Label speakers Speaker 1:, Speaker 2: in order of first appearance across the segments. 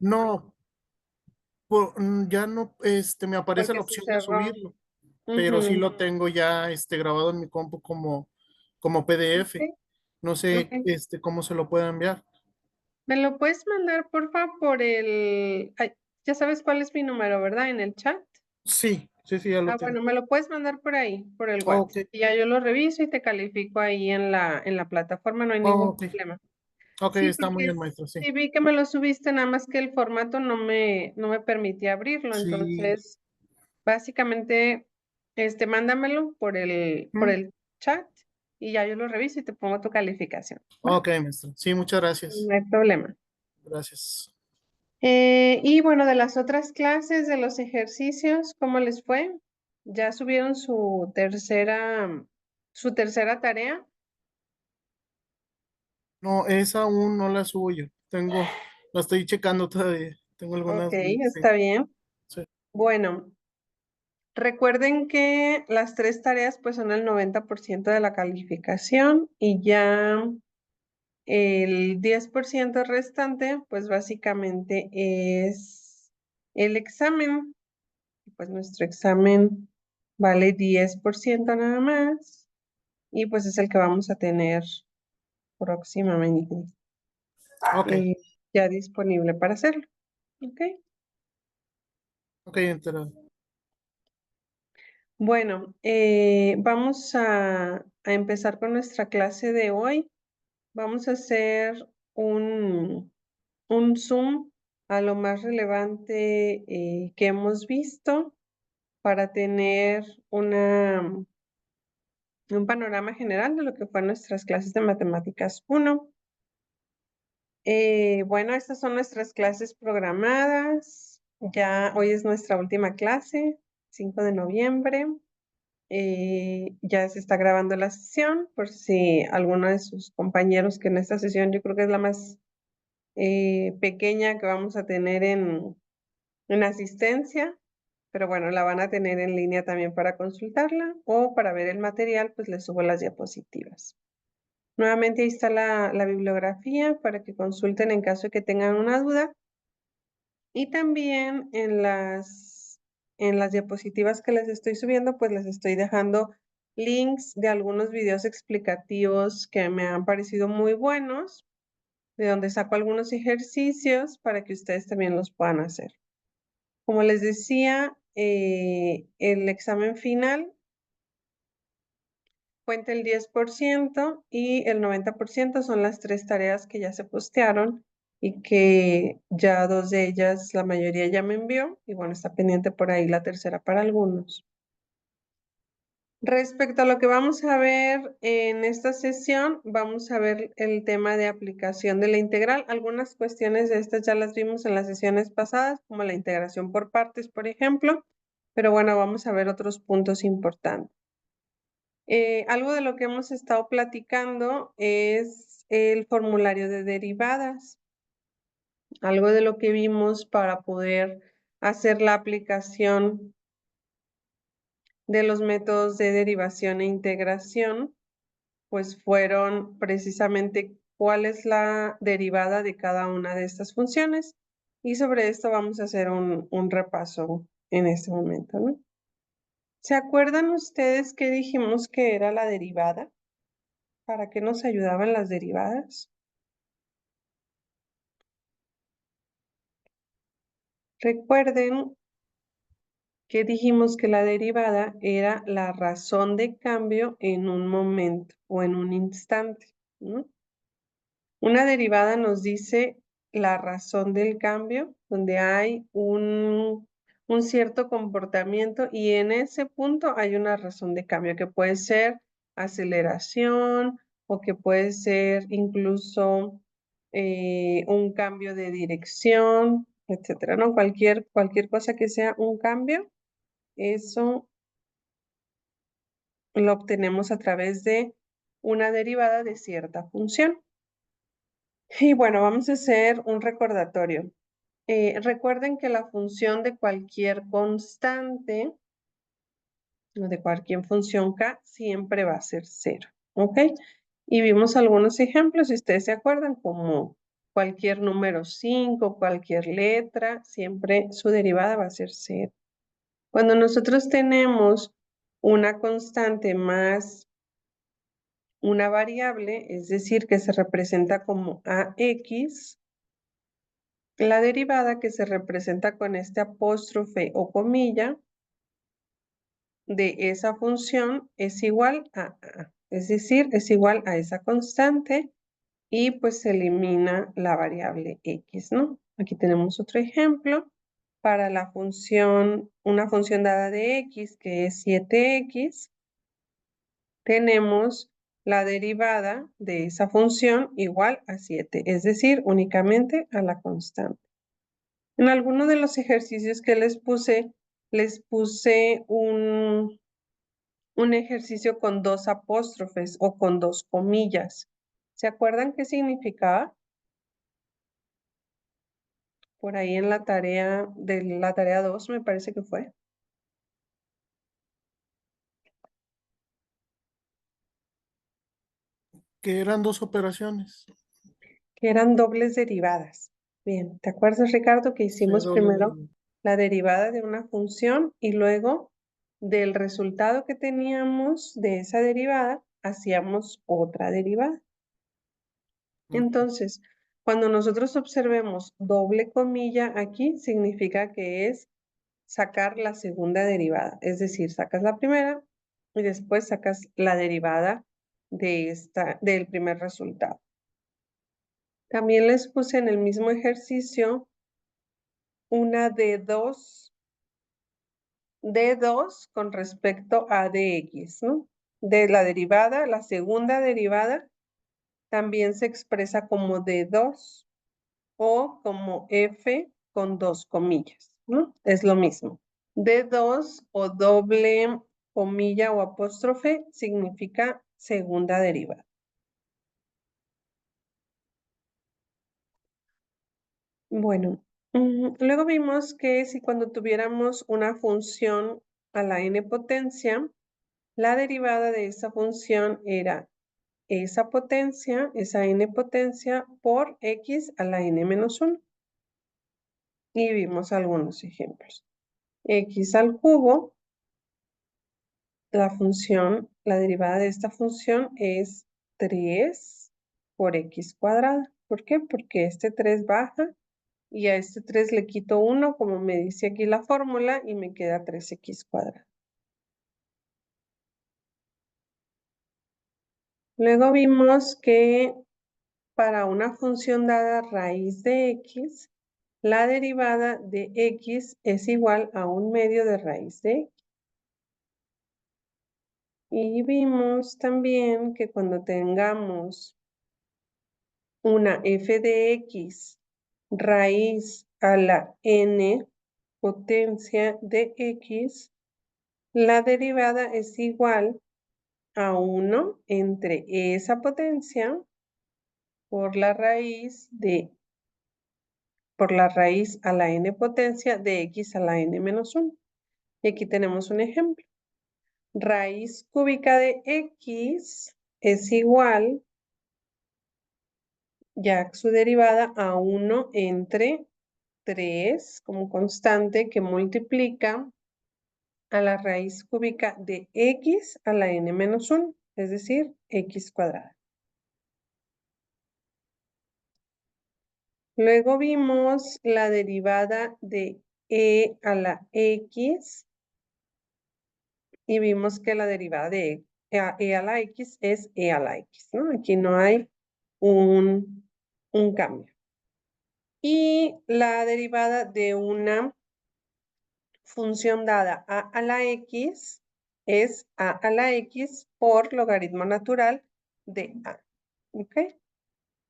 Speaker 1: No, ya no, me aparece
Speaker 2: porque
Speaker 1: la
Speaker 2: se
Speaker 1: opción de
Speaker 2: cerró.
Speaker 1: subirlo, pero sí
Speaker 2: Ujú.
Speaker 1: lo tengo ya, grabado en mi compu como PDF.
Speaker 2: Ok,
Speaker 1: No sé,
Speaker 2: ok.
Speaker 1: cómo se lo pueda enviar.
Speaker 2: ¿Me lo puedes mandar, porfa, por el... ay, ya sabes cuál es mi número, ¿verdad? En el chat.
Speaker 1: Sí, sí, sí, ya lo
Speaker 2: Ah,
Speaker 1: tengo.
Speaker 2: bueno, me lo puedes mandar por ahí, por el
Speaker 1: Ok,
Speaker 2: WhatsApp. Y ya yo lo reviso y te califico ahí en la plataforma, no hay ningún
Speaker 1: ok,
Speaker 2: problema.
Speaker 1: ok,
Speaker 2: Sí,
Speaker 1: está muy
Speaker 2: porque
Speaker 1: bien, maestro, sí.
Speaker 2: sí vi que me lo subiste, nada más que el formato no me permitía abrirlo.
Speaker 1: Sí,
Speaker 2: Entonces, básicamente, mándamelo por
Speaker 1: mm,
Speaker 2: el chat y ya yo lo reviso y te pongo tu calificación. ¿Va?
Speaker 1: ok, maestro. Sí, muchas gracias.
Speaker 2: No hay problema.
Speaker 1: Gracias.
Speaker 2: Y bueno, de las otras clases, de los ejercicios, ¿cómo les fue? ¿Ya subieron su tercera tarea?
Speaker 1: No, esa aún no la subo yo. La estoy checando todavía. Tengo
Speaker 2: Ok,
Speaker 1: algunas dudas, sí.
Speaker 2: está bien.
Speaker 1: Sí.
Speaker 2: Bueno, recuerden que las tres tareas pues son el 90% de la calificación y ya el 10% restante pues básicamente es el examen. Pues nuestro examen vale 10% nada más y pues es el que vamos a tener próximamente
Speaker 1: Ok,
Speaker 2: eh, ya disponible para hacerlo. ¿Ok?
Speaker 1: ok, enterado.
Speaker 2: Bueno, vamos a empezar con nuestra clase de hoy. Vamos a hacer un zoom a lo más relevante que hemos visto para tener un panorama general de lo que fue nuestras clases de matemáticas 1. Bueno, estas son nuestras clases programadas. Ya hoy es nuestra última clase, 5 de noviembre. Ya se está grabando la sesión por si alguno de sus compañeros, que en esta sesión yo creo que es la más pequeña que vamos a tener en asistencia, pero bueno, la van a tener en línea también para consultarla o para ver el material, pues les subo las diapositivas. Nuevamente ahí está la bibliografía para que consulten en caso de que tengan una duda. Y también en las diapositivas que les estoy subiendo, pues les estoy dejando links de algunos videos explicativos que me han parecido muy buenos, de donde saco algunos ejercicios para que ustedes también los puedan hacer. Como les decía, el examen final cuenta el 10% y el 90% son las tres tareas que ya se postearon y que ya dos de ellas, la mayoría ya me envió y bueno, está pendiente por ahí la tercera para algunos. Respecto a lo que vamos a ver en esta sesión, vamos a ver el tema de aplicación de la integral. Algunas cuestiones de estas ya las vimos en las sesiones pasadas, como la integración por partes, por ejemplo, pero bueno, vamos a ver otros puntos importantes. Algo de lo que hemos estado platicando es el formulario de derivadas, algo de lo que vimos para poder hacer la aplicación de los métodos de derivación e integración, pues fueron precisamente cuál es la derivada de cada una de estas funciones. Y sobre esto vamos a hacer un repaso en este momento, ¿no? ¿Se acuerdan ustedes que dijimos que era la derivada? ¿Para qué nos ayudaban las derivadas? Recuerden que dijimos que la derivada era la razón de cambio en un momento o en un instante, ¿no? Una derivada nos dice la razón del cambio, donde hay un cierto comportamiento y en ese punto hay una razón de cambio que puede ser aceleración o que puede ser incluso un cambio de dirección, etcétera, ¿no? Cualquier cosa que sea un cambio, eso lo obtenemos a través de una derivada de cierta función. Y bueno, vamos a hacer un recordatorio. Recuerden que la función de cualquier constante o de cualquier función k siempre va a ser cero, ¿ok? Y vimos algunos ejemplos, si ustedes se acuerdan, como cualquier número 5, cualquier letra, siempre su derivada va a ser 0. Cuando nosotros tenemos una constante más una variable, es decir, que se representa como AX, la derivada que se representa con este apóstrofe o comilla de esa función es igual a A, es decir, es igual a esa constante y pues se elimina la variable X, ¿no? Aquí tenemos otro ejemplo para la función, una función dada de X que es 7X, tenemos la derivada de esa función igual a 7, es decir, únicamente a la constante. En alguno de los ejercicios que les puse un ejercicio con 2 apóstrofes o con 2 comillas. ¿Se acuerdan qué significaba? Por ahí en la tarea de la tarea 2 me parece que fue.
Speaker 1: Que eran dos operaciones.
Speaker 2: Que eran dobles derivadas. Bien, ¿te acuerdas, Ricardo, que
Speaker 1: Sí,
Speaker 2: hicimos
Speaker 1: doble
Speaker 2: primero
Speaker 1: derivada.
Speaker 2: la derivada de una función y luego del resultado que teníamos de esa derivada, hacíamos otra derivada? Entonces, cuando nosotros observemos doble comilla aquí, significa que es sacar la segunda derivada. Es decir, sacas la primera y después sacas la derivada del primer resultado. También les puse en el mismo ejercicio una D2 con respecto a dx, ¿no? De la derivada, la segunda derivada también se expresa como D2 o como F con 2 comillas, ¿no? Es lo mismo. D2 o doble comilla o apóstrofe significa segunda derivada. Bueno, luego vimos que si cuando tuviéramos una función a la n potencia, la derivada de esa función era esa potencia, esa n potencia por x a la n menos 1. Y vimos algunos ejemplos. X al cubo, la derivada de esta función es 3 por x cuadrada. ¿Por qué? Porque este 3 baja y a este 3 le quito 1, como me dice aquí la fórmula, y me queda 3x cuadrado. Luego vimos que para una función dada raíz de x, la derivada de x es igual a 1/2 de raíz de x. Y vimos también que cuando tengamos una f de x raíz a la n potencia de x, la derivada es igual a 1 entre esa potencia por la raíz a la n potencia de x a la n menos 1. Y aquí tenemos un ejemplo. Raíz cúbica de x es igual, ya su derivada, a 1 entre 3 como constante que multiplica a la raíz cúbica de x a la n menos 1, es decir, x cuadrada. Luego vimos la derivada de e a la x y vimos que la derivada de e a la x es e a la x, ¿no? Aquí no hay un cambio. Y la derivada de una función dada a la x es a la x por logaritmo natural de a. ¿Ok?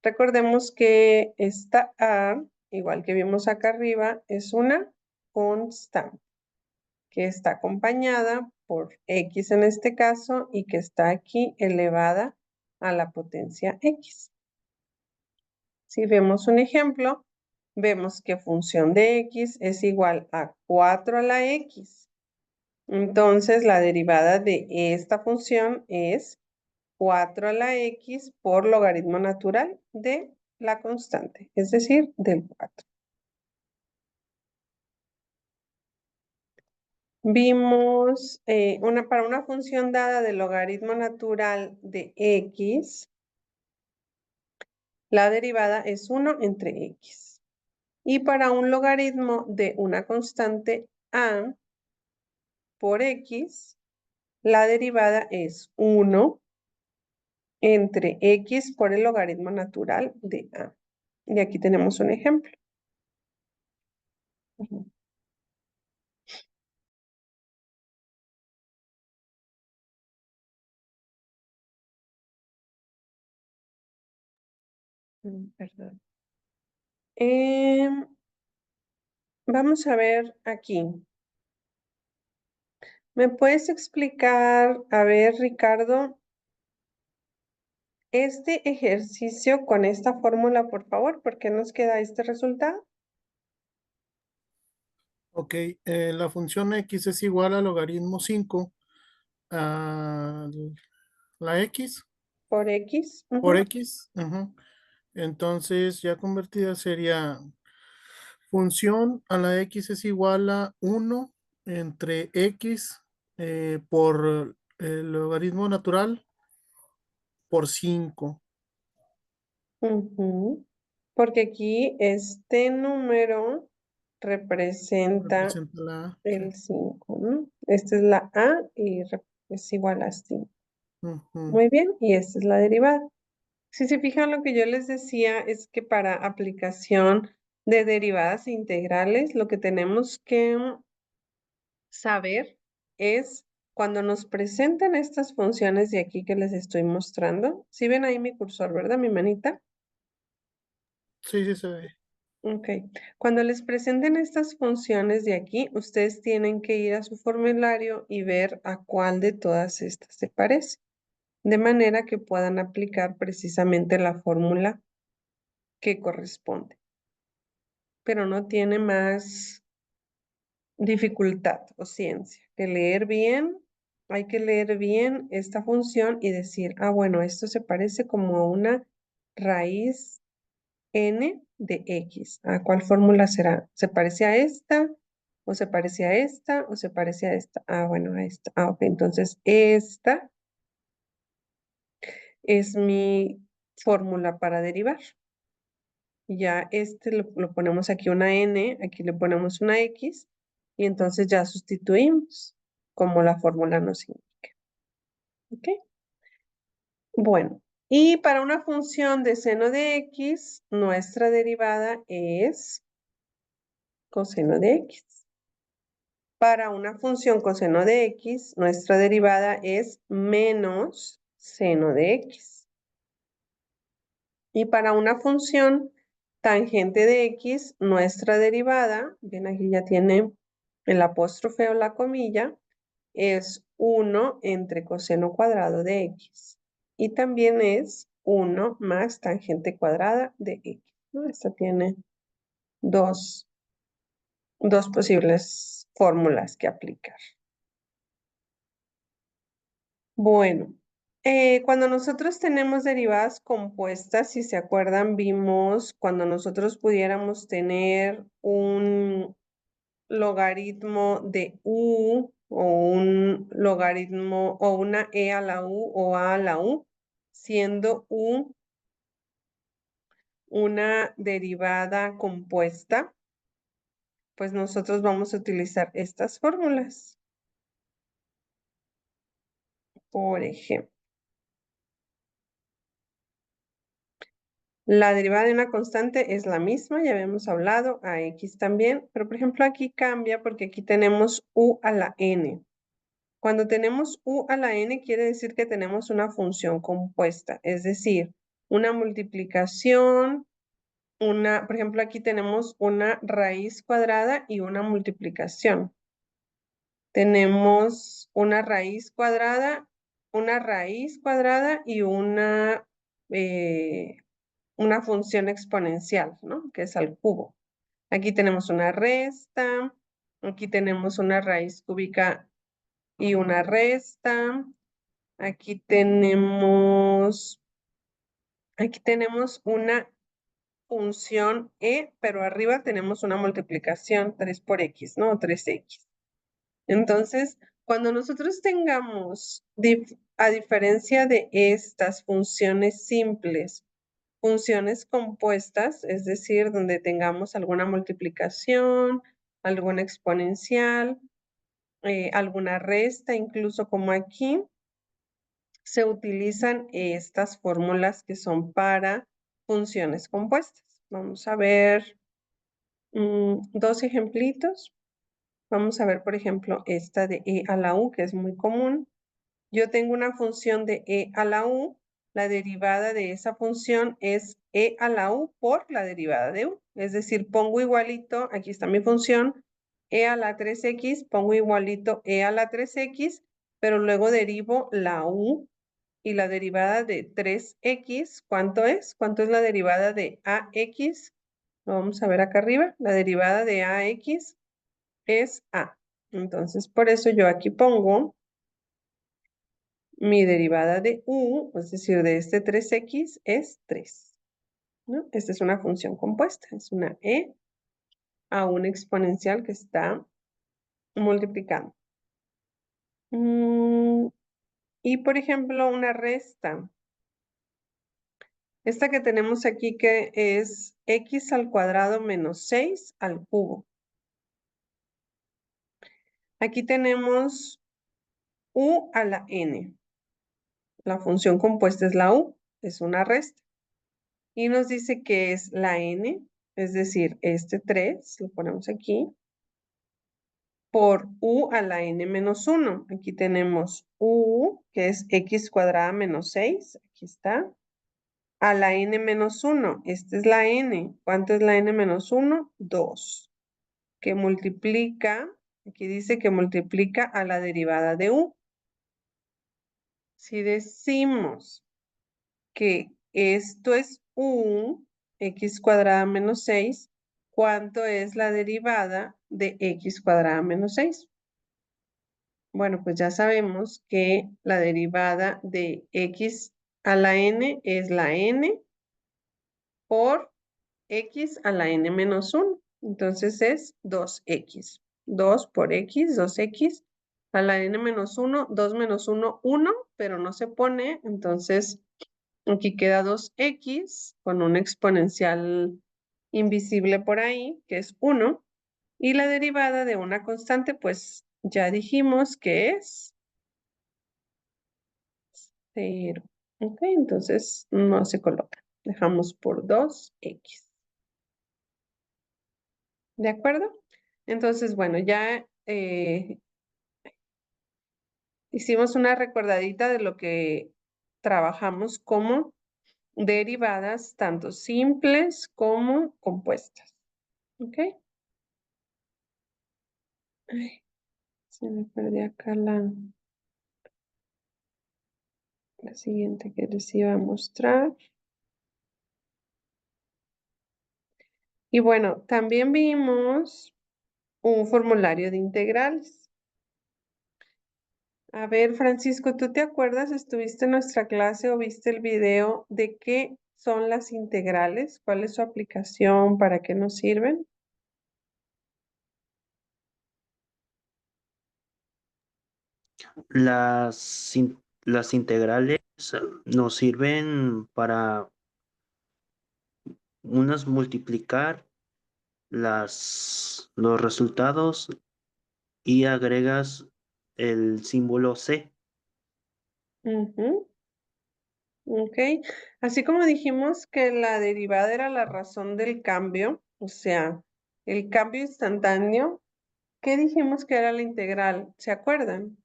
Speaker 2: Recordemos que esta a, igual que vimos acá arriba, es una constante que está acompañada por x en este caso y que está aquí elevada a la potencia x. Si vemos un ejemplo, vemos que función de x es igual a 4 a la x. Entonces, la derivada de esta función es 4 a la x por logaritmo natural de la constante, es decir, del 4. Vimos para una función dada del logaritmo natural de x, la derivada es 1 entre x. Y para un logaritmo de una constante a por x, la derivada es 1 entre x por el logaritmo natural de a. Y aquí tenemos un ejemplo. Perdón. Vamos a ver aquí. ¿Me puedes explicar, a ver, Ricardo, este ejercicio con esta fórmula, por favor? ¿Por qué nos queda este resultado?
Speaker 1: Ok, la función x es igual al logaritmo 5 a la x
Speaker 2: Por x.
Speaker 1: por
Speaker 2: Ujú.
Speaker 1: x. Ujú. Entonces, ya convertida sería función a la x es igual a 1 entre x por el logaritmo natural por 5.
Speaker 2: Ujú. Porque aquí este número representa
Speaker 1: Representa la A. Sí.
Speaker 2: el 5, ¿no? Esta es la a y es igual a 5.
Speaker 1: Ujú.
Speaker 2: Muy bien, y esta es la derivada. Si se fijan, lo que yo les decía es que para aplicación de derivadas integrales, lo que tenemos que saber es cuando nos presentan estas funciones de aquí que les estoy mostrando. Si ven ahí mi cursor, ¿verdad? Mi manita.
Speaker 1: Sí, sí se ve.
Speaker 2: Ok. Cuando les presenten estas funciones de aquí, ustedes tienen que ir a su formulario y ver a cuál de todas estas se parece, de manera que puedan aplicar precisamente la fórmula que corresponde. Pero no tiene más dificultad o ciencia que leer bien. Hay que leer bien esta función y decir, ah, bueno, esto se parece como a una raíz n de x. ¿A cuál fórmula será? ¿Se parece a esta? ¿O se parece a esta? ¿O se parece a esta? Ah, bueno, a esta. Ah, ok. Entonces, esta es mi fórmula para derivar. Ya este lo ponemos aquí una n, aquí le ponemos una x, y entonces ya sustituimos como la fórmula nos indica. ¿Ok? Bueno, y para una función de seno de x, nuestra derivada es coseno de x. Para una función coseno de x, nuestra derivada es menos seno de x. Y para una función tangente de x, nuestra derivada, ven aquí ya tiene el apóstrofe o la comilla, es 1 entre coseno cuadrado de x. Y también es 1 más tangente cuadrada de x, ¿no? Esta tiene dos posibles fórmulas que aplicar. Bueno, cuando nosotros tenemos derivadas compuestas, si se acuerdan, vimos cuando nosotros pudiéramos tener un logaritmo de u o un logaritmo o una e a la u o a la u, siendo u una derivada compuesta, pues nosotros vamos a utilizar estas fórmulas. Por ejemplo, la derivada de una constante es la misma, ya habíamos hablado, a x también, pero por ejemplo aquí cambia porque aquí tenemos u a la n. Cuando tenemos u a la n quiere decir que tenemos una función compuesta, es decir, una multiplicación, por ejemplo aquí tenemos una raíz cuadrada y una multiplicación. Tenemos una raíz cuadrada y una función exponencial, ¿no? Que es al cubo. Aquí tenemos una resta, aquí tenemos una raíz cúbica y una resta. Aquí tenemos una función e, pero arriba tenemos una multiplicación 3 por x, ¿no? 3x. Entonces, cuando nosotros tengamos, a diferencia de estas funciones simples, funciones compuestas, es decir, donde tengamos alguna multiplicación, alguna exponencial, alguna resta, incluso como aquí, se utilizan estas fórmulas que son para funciones compuestas. Vamos a ver dos ejemplitos. Vamos a ver, por ejemplo, esta de e a la u, que es muy común. Yo tengo una función de e a la u. La derivada de esa función es e a la u por la derivada de u. Es decir, pongo igualito, aquí está mi función, e a la 3x, pongo igualito e a la 3x, pero luego derivo la u y la derivada de 3x, ¿cuánto es? ¿Cuánto es la derivada de ax? Lo vamos a ver acá arriba. La derivada de ax es a. Entonces, por eso yo aquí pongo mi derivada de u, es decir, de este 3x es 3, ¿no? Esta es una función compuesta, es una e a una exponencial que está multiplicando. Y, por ejemplo, una resta. Esta que tenemos aquí que es x al cuadrado menos 6 al cubo. Aquí tenemos u a la n. La función compuesta es la u, es una resta. Y nos dice que es la n, es decir, este 3, lo ponemos aquí, por u a la n menos 1. Aquí tenemos u, que es x cuadrada menos 6, aquí está, a la n menos 1. Esta es la n. ¿Cuánto es la n menos 1? 2. Que multiplica, aquí dice que multiplica a la derivada de u. Si decimos que esto es u, x cuadrada menos 6, ¿cuánto es la derivada de x cuadrada menos 6? Bueno, pues ya sabemos que la derivada de x a la n es la n por x a la n menos 1. Entonces es 2x. 2 por x, 2x a la n menos 1, 2 menos 1, 1, pero no se pone, entonces aquí queda 2x con un exponencial invisible por ahí, que es 1, y la derivada de una constante, pues ya dijimos que es 0. Ok, entonces no se coloca. Dejamos por 2x. ¿De acuerdo? Entonces, bueno, ya hicimos una recordadita de lo que trabajamos como derivadas, tanto simples como compuestas. ¿Ok? Ay, se me perdió acá la siguiente que les iba a mostrar. Y bueno, también vimos un formulario de integrales. A ver, Francisco, ¿tú te acuerdas? ¿Estuviste en nuestra clase o viste el video de qué son las integrales? ¿Cuál es su aplicación? ¿Para qué nos sirven?
Speaker 3: Las integrales nos sirven para unas multiplicar los resultados y agregas el símbolo C.
Speaker 2: Ujú, ok. Así como dijimos que la derivada era la razón del cambio, o sea, el cambio instantáneo, ¿qué dijimos que era la integral? ¿Se acuerdan?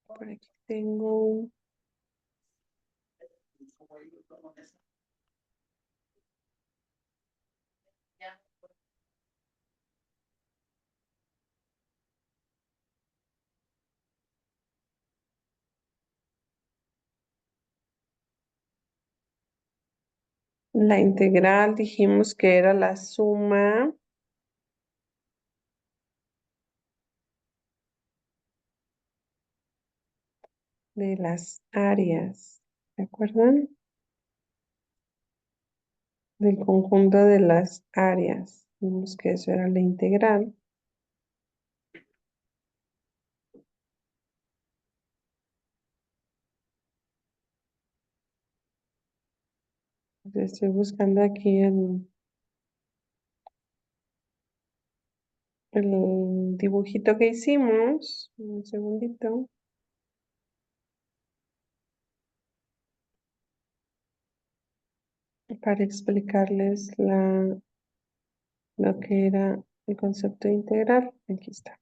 Speaker 2: Por aquí tengo la integral, dijimos que era la suma de las áreas. ¿Se acuerdan? del conjunto de las áreas. Vimos que eso era la integral. Estoy buscando aquí el dibujito que hicimos. Un segundito. Para explicarles lo que era el concepto de integral. Aquí está.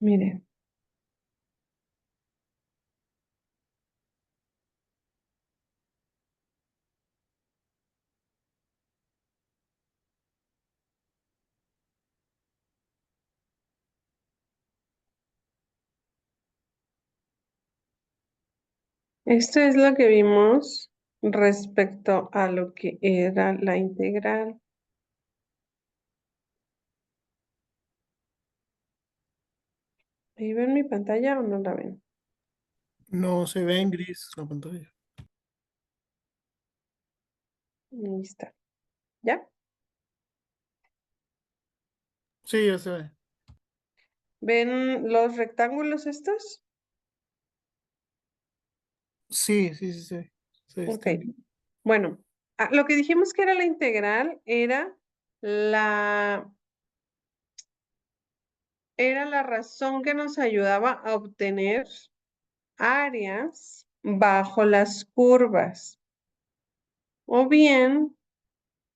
Speaker 2: Miren. Esto es lo que vimos respecto a lo que era la integral. ¿Ahí ven mi pantalla o no la ven?
Speaker 1: No se ve en gris la pantalla.
Speaker 2: Ahí está. ¿Ya?
Speaker 1: Sí, ya se ve.
Speaker 2: ¿Ven los rectángulos estos?
Speaker 1: Sí, sí, sí, sí. Se
Speaker 2: Ok.
Speaker 1: distingue.
Speaker 2: Bueno, lo que dijimos que era la integral la, era la razón que nos ayudaba a obtener áreas bajo las curvas. O bien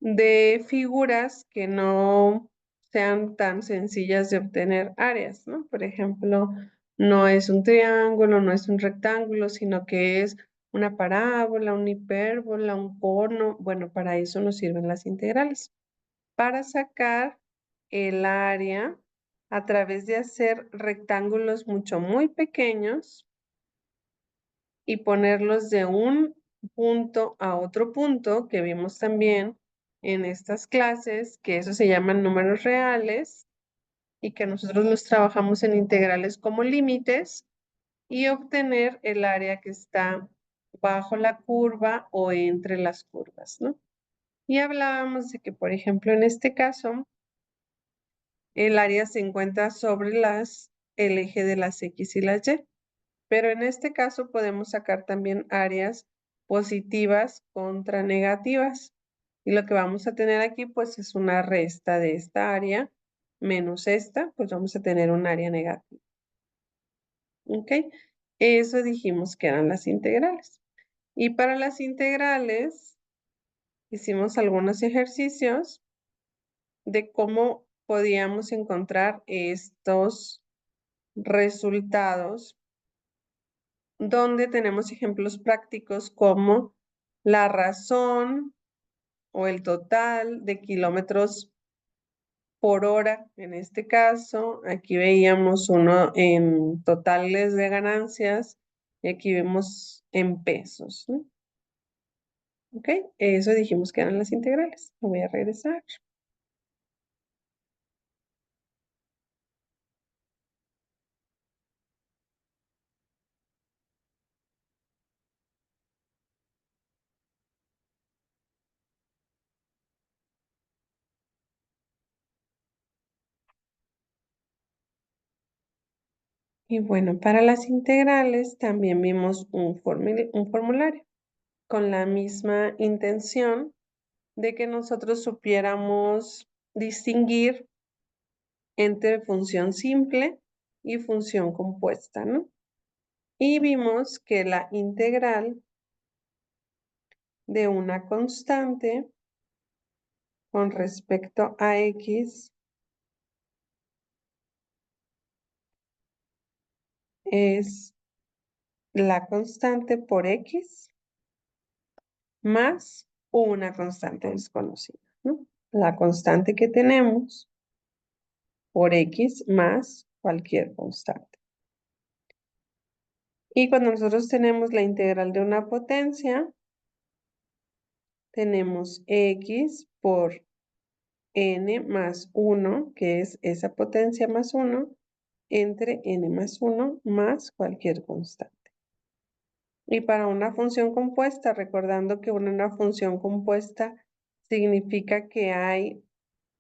Speaker 2: de figuras que no sean tan sencillas de obtener áreas, ¿no? Por ejemplo, no es un triángulo, no es un rectángulo, sino que es una parábola, una hipérbola, un cono. Bueno, para eso nos sirven las integrales. Para sacar el área a través de hacer rectángulos muy pequeños y ponerlos de un punto a otro punto, que vimos también en estas clases, que eso se llaman números reales y que nosotros los trabajamos en integrales como límites y obtener el área que está bajo la curva o entre las curvas, ¿no? Y hablábamos de que, por ejemplo, en este caso, el área se encuentra sobre el eje de las X y las Y. Pero en este caso podemos sacar también áreas positivas contra negativas. Y lo que vamos a tener aquí pues es una resta de esta área menos esta, pues vamos a tener un área negativa. ¿Ok? Eso dijimos que eran las integrales. Y para las integrales hicimos algunos ejercicios de cómo podíamos encontrar estos resultados donde tenemos ejemplos prácticos como la razón o el total de kilómetros por hora. En este caso, aquí veíamos uno en totales de ganancias y aquí vemos en pesos, ¿no? ¿Ok? Eso dijimos que eran las integrales. Lo voy a regresar. Y bueno, para las integrales también vimos un formulario con la misma intención de que nosotros supiéramos distinguir entre función simple y función compuesta, ¿no? Y vimos que la integral de una constante con respecto a x es la constante por x más una constante desconocida, ¿no? La constante que tenemos por x más cualquier constante. Y cuando nosotros tenemos la integral de una potencia, tenemos x por n más 1, que es esa potencia más 1, entre n más 1 más cualquier constante. Y para una función compuesta, recordando que una función compuesta significa que hay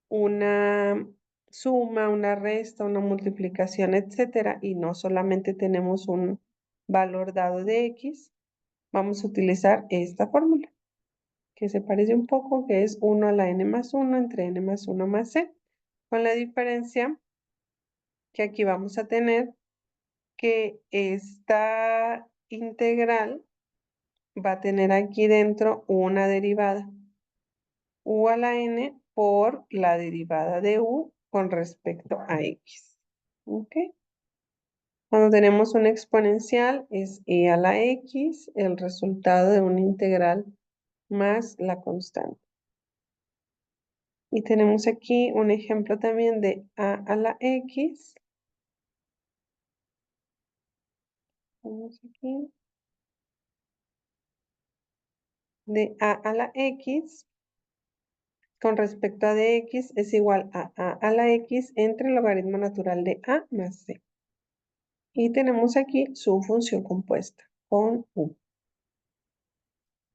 Speaker 2: una suma, una resta, una multiplicación, etcétera, y no solamente tenemos un valor dado de x, vamos a utilizar esta fórmula, que se parece un poco, que es 1 a la n más 1 entre n más 1 más c, con la diferencia que aquí vamos a tener que esta integral va a tener aquí dentro una derivada, u a la n por la derivada de u con respecto a x. ¿Ok? Cuando tenemos una exponencial es e a la x, el resultado de una integral más la constante. Y tenemos aquí un ejemplo también de a la x. Vamos aquí. De a la x con respecto a dx es igual a la x entre el logaritmo natural de a más c. Y tenemos aquí su función compuesta con u.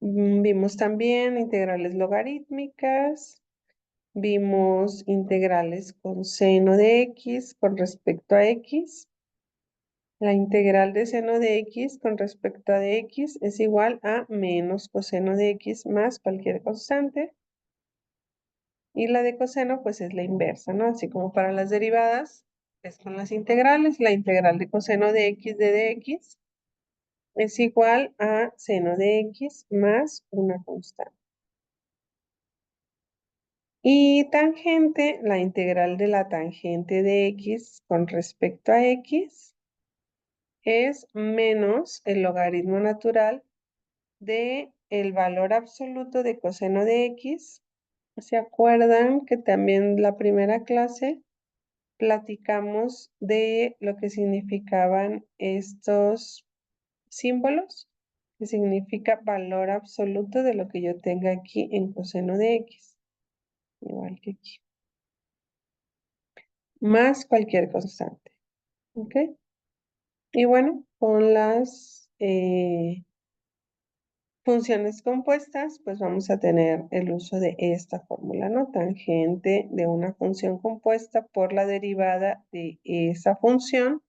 Speaker 2: Vimos también integrales logarítmicas. Vimos integrales con seno de x con respecto a x. La integral de seno de x con respecto a dx es igual a menos coseno de x más cualquier constante. Y la de coseno, pues es la inversa, ¿no? Así como para las derivadas, es con las integrales. La integral de coseno de x de dx es igual a seno de x más una constante. Y tangente, la integral de la tangente de x con respecto a x es menos el logaritmo natural de el valor absoluto de coseno de x. ¿Se acuerdan que también la primera clase platicamos de lo que significaban estos símbolos? Que significa valor absoluto de lo que yo tenga aquí en coseno de x. Igual que aquí. Más cualquier constante. ¿Ok? Y bueno, con las funciones compuestas, pues vamos a tener el uso de esta fórmula, ¿no? Tangente de una función compuesta por la derivada de esa función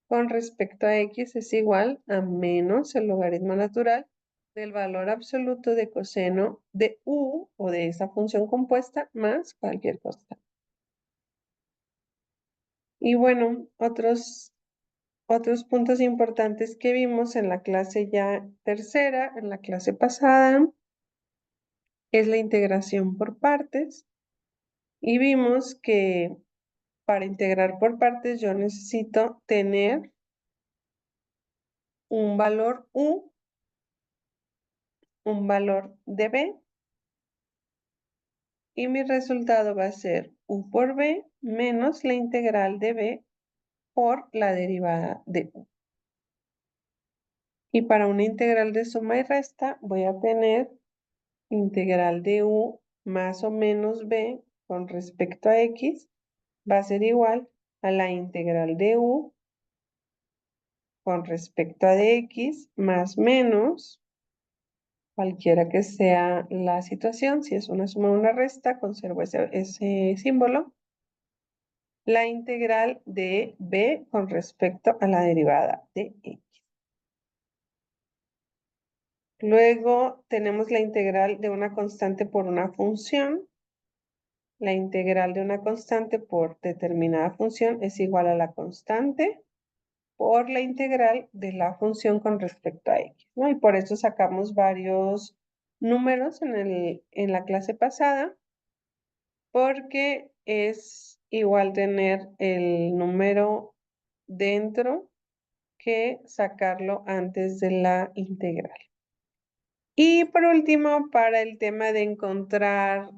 Speaker 2: con respecto a x es igual a menos el logaritmo natural del valor absoluto de coseno de u o de esa función compuesta más cualquier constante. Y bueno, otros puntos importantes que vimos en la clase ya tercera, en la clase pasada, es la integración por partes. Y vimos que para integrar por partes yo necesito tener un valor u, un valor de b, y mi resultado va a ser u por b menos la integral de b por la derivada de u. Y para una integral de suma y resta voy a tener integral de u más o menos b con respecto a x va a ser igual a la integral de u con respecto a dx más menos, cualquiera que sea la situación, si es una suma o una resta, conservo ese símbolo, la integral de b con respecto a la derivada de x. Luego tenemos la integral de una constante por una función. La integral de una constante por determinada función es igual a la constante por la integral de la función con respecto a x, ¿no? Y por eso sacamos varios números en la clase pasada, porque es igual tener el número dentro que sacarlo antes de la integral. Y por último, para el tema de encontrar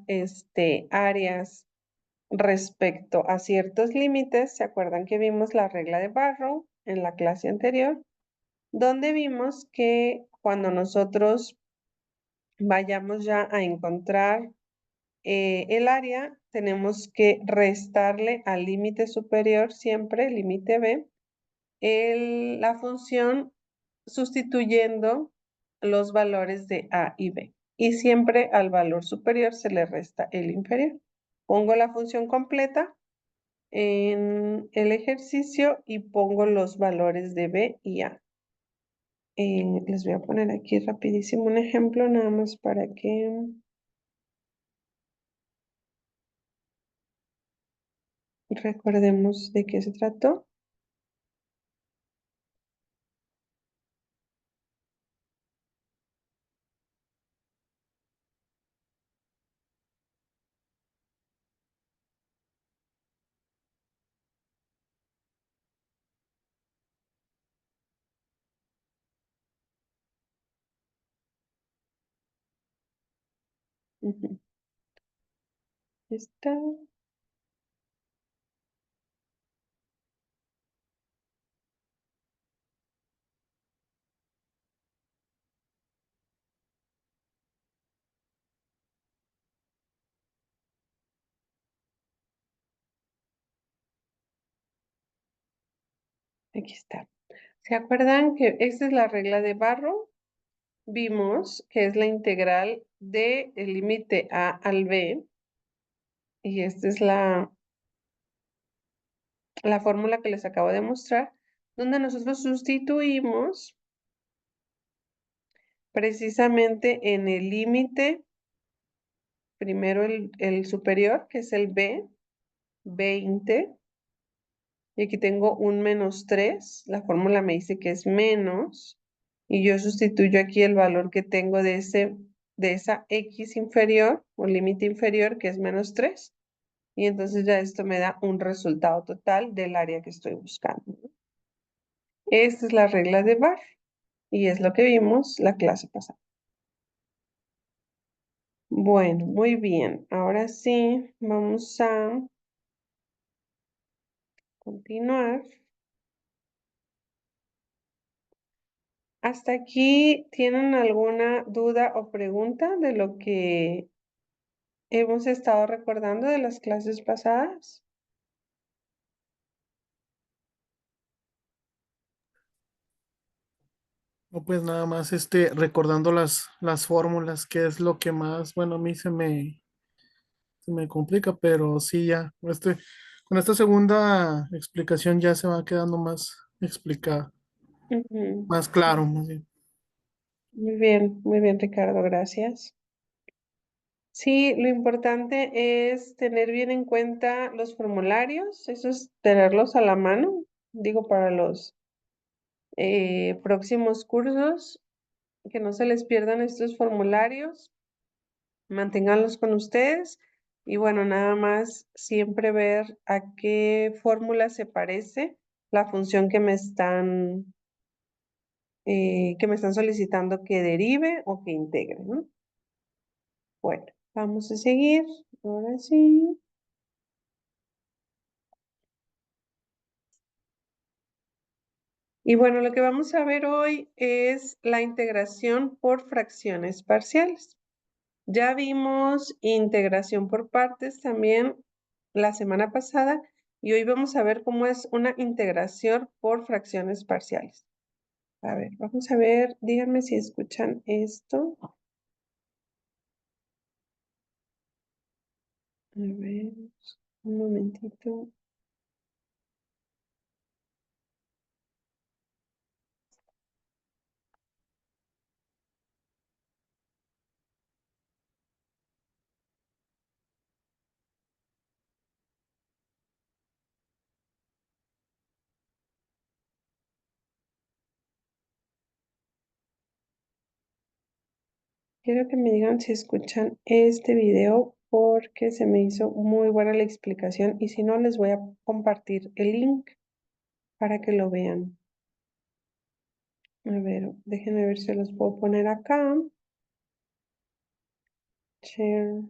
Speaker 2: áreas respecto a ciertos límites, ¿se acuerdan que vimos la regla de Barrow en la clase anterior? Donde vimos que cuando nosotros vayamos ya a encontrar el área, tenemos que restarle al límite superior siempre, límite b, la función sustituyendo los valores de a y b. Y siempre al valor superior se le resta el inferior. Pongo la función completa en el ejercicio y pongo los valores de b y a. Les voy a poner aquí rapidísimo un ejemplo, nada más para que recordemos de qué se trató. Ujú. Está. Aquí está. ¿Se acuerdan que esta es la regla de Barrow? Vimos que es la integral del límite a al b. Y esta es la fórmula que les acabo de mostrar, donde nosotros sustituimos precisamente en el límite, primero el superior, que es el b, 20. Y aquí tengo un menos 3. La fórmula me dice que es menos. Y yo sustituyo aquí el valor que tengo de esa x inferior o límite inferior, que es menos 3. Y entonces ya esto me da un resultado total del área que estoy buscando, ¿no? Esta es la regla de Barr. Y es lo que vimos la clase pasada. Bueno, muy bien. Ahora sí, vamos a continuar. ¿Hasta aquí tienen alguna duda o pregunta de lo que hemos estado recordando de las clases pasadas?
Speaker 1: O pues nada más recordando las fórmulas, que es lo que más, bueno, a mí se me complica, pero sí ya, con esta segunda explicación ya se va quedando más explicada,
Speaker 2: Ujú.
Speaker 1: más claro, más bien.
Speaker 2: Muy bien, Ricardo, gracias. Sí, lo importante es tener bien en cuenta los formularios, eso es tenerlos a la mano, digo, para los próximos cursos, que no se les pierdan estos formularios, manténganlos con ustedes y bueno, nada más siempre ver a qué fórmula se parece la función que me están solicitando que derive o que integre, ¿no? Bueno, vamos a seguir. Ahora sí. Y bueno, lo que vamos a ver hoy es la integración por fracciones parciales. Ya vimos integración por partes también la semana pasada y hoy vamos a ver cómo es una integración por fracciones parciales. A ver, vamos a ver, díganme si escuchan esto. A ver, un momentito. Quiero que me digan si escuchan este video porque se me hizo muy buena la explicación y si no les voy a compartir el link para que lo vean. A ver, déjenme ver si los puedo poner acá. Share.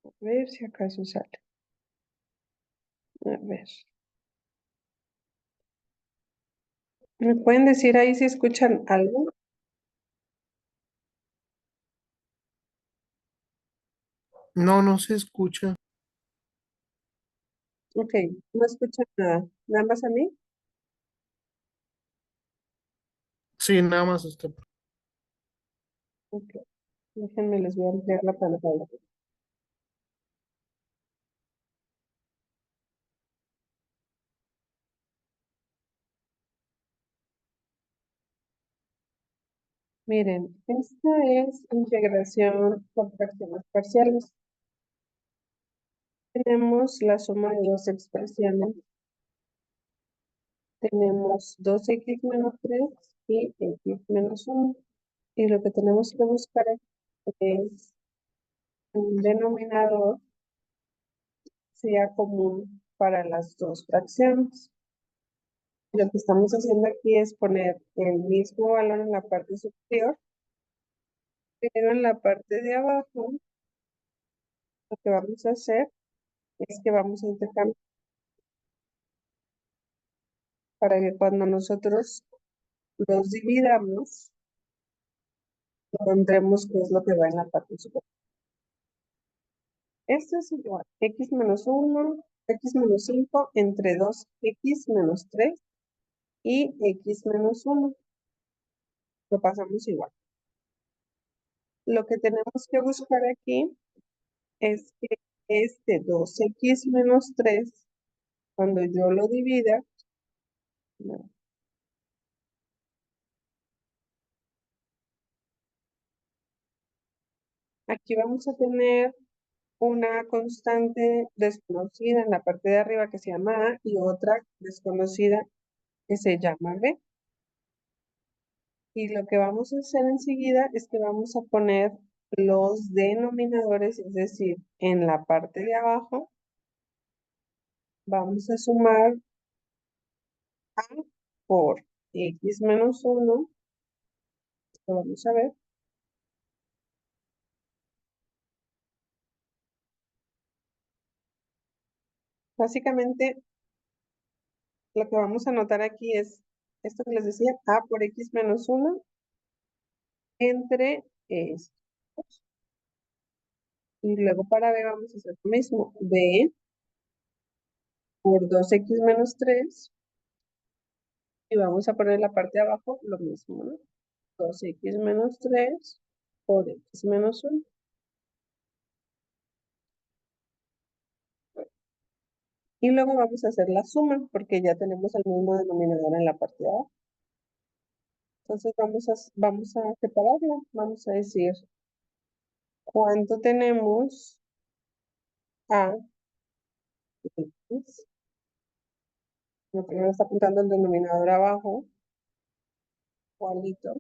Speaker 2: A ver si acaso sale. A ver. ¿Me pueden decir ahí si escuchan algo?
Speaker 1: No, no se escucha.
Speaker 2: Ok, no escuchan nada. ¿Nada más a mí?
Speaker 1: Sí, nada más usted.
Speaker 2: Ok, déjenme, les voy a ampliar la pantalla. Miren, esta es integración por fracciones parciales. Tenemos la suma de dos expresiones. Tenemos 2x menos 3 y x menos 1. Y lo que tenemos que buscar es un denominador sea común para las dos fracciones. Lo que estamos haciendo aquí es poner el mismo valor en la parte superior, pero en la parte de abajo lo que vamos a hacer es que vamos a intercambiar para que cuando nosotros los dividamos, encontremos qué es lo que va en la parte superior. Esto es igual, x menos 1, x menos 5 entre 2x menos 3 y x menos 1. Lo pasamos igual. Lo que tenemos que buscar aquí es que este 2x menos 3, cuando yo lo divida, no, aquí vamos a tener una constante desconocida en la parte de arriba que se llama A y otra desconocida que se llama B. Y lo que vamos a hacer enseguida es que vamos a poner los denominadores, es decir, en la parte de abajo vamos a sumar A por x menos 1, lo vamos a ver. Básicamente, lo que vamos a anotar aquí es esto que les decía, A por x menos 1 entre esto. Y luego para B vamos a hacer lo mismo. B por 2x menos 3. Y vamos a poner en la parte de abajo lo mismo, ¿no? 2x menos 3 por x menos 1. Y luego vamos a hacer la suma, porque ya tenemos el mismo denominador en la parte de abajo. Entonces vamos a separarla. Vamos a decir cuánto tenemos a x. Lo primero está apuntando el denominador abajo, igualito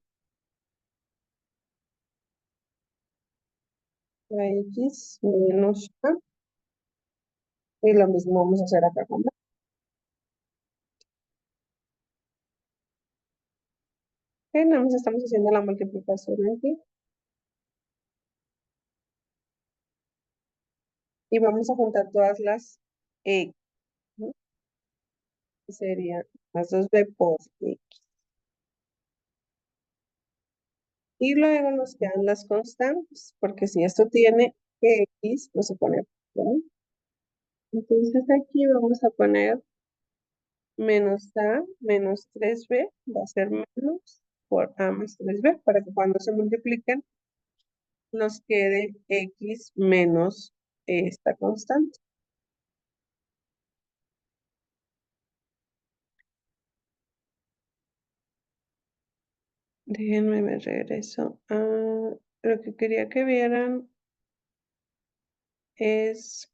Speaker 2: a x menos a. Y lo mismo vamos a hacer acá con b. Ok, nada más estamos haciendo la multiplicación aquí. Y vamos a juntar todas las x, ¿no? Sería más 2b por x. Y luego nos quedan las constantes, porque si esto tiene x, pues se pone, ¿no? Entonces aquí vamos a poner menos a menos 3b, va a ser menos por a más 3b, para que cuando se multipliquen nos quede x menos esta constante. Déjenme me regreso. Lo que quería que vieran es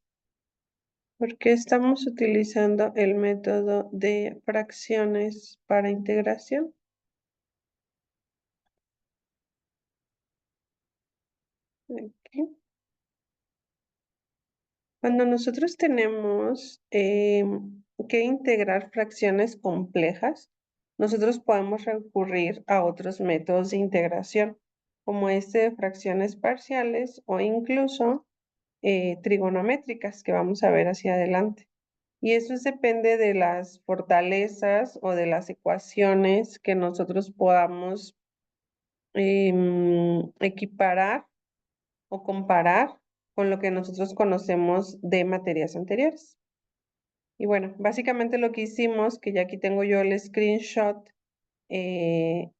Speaker 2: por qué estamos utilizando el método de fracciones para integración. Aquí. Cuando nosotros tenemos que integrar fracciones complejas, nosotros podemos recurrir a otros métodos de integración, como este de fracciones parciales o incluso trigonométricas que vamos a ver hacia adelante. Y eso depende de las fortalezas o de las ecuaciones que nosotros podamos equiparar o comparar con lo que nosotros conocemos de materias anteriores. Y bueno, básicamente lo que hicimos, que ya aquí tengo yo el screenshot del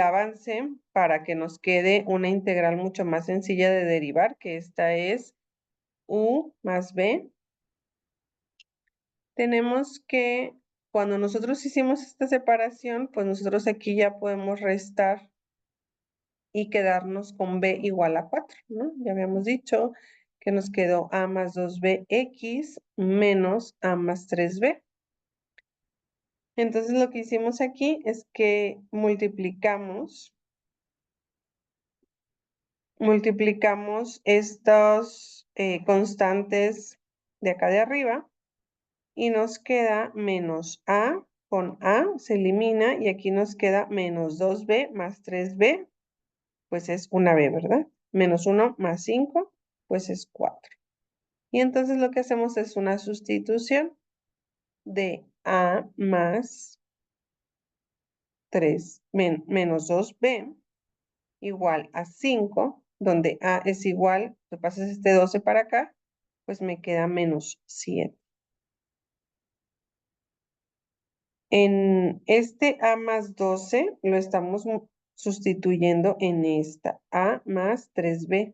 Speaker 2: avance para que nos quede una integral mucho más sencilla de derivar, que esta es u más b. Tenemos que, cuando nosotros hicimos esta separación, pues nosotros aquí ya podemos restar y quedarnos con b igual a 4, ¿no? Ya habíamos dicho que nos quedó a más 2bx menos a más 3b. Entonces lo que hicimos aquí es que multiplicamos estos constantes de acá de arriba y nos queda menos a con a, se elimina y aquí nos queda menos 2b más 3b, pues es una b, ¿verdad? Menos 1 más 5, pues es 4. Y entonces lo que hacemos es una sustitución de a más 3 menos 2b igual a 5, donde a es igual, te pasas este 12 para acá, pues me queda menos 7. En este a más 12 lo estamos sustituyendo en esta a más 3b.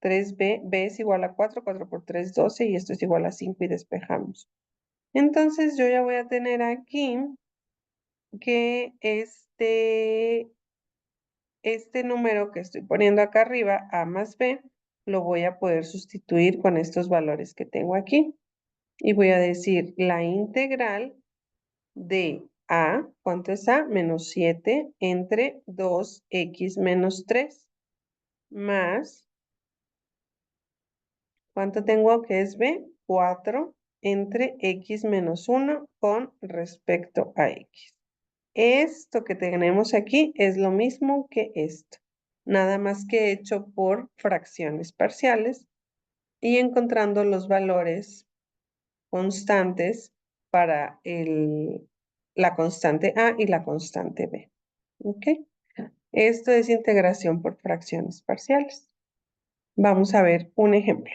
Speaker 2: 3b, b es igual a 4, 4 por 3, 12 y esto es igual a 5 y despejamos. Entonces yo ya voy a tener aquí que este número que estoy poniendo acá arriba, a más b, lo voy a poder sustituir con estos valores que tengo aquí. Y voy a decir la integral de a, ¿cuánto es a? Menos 7 entre 2x menos 3 más, ¿cuánto tengo que es b? 4 entre x menos 1 con respecto a x. Esto que tenemos aquí es lo mismo que esto, nada más que hecho por fracciones parciales y encontrando los valores constantes para la constante a y la constante b. ¿Ok? Esto es integración por fracciones parciales. Vamos a ver un ejemplo.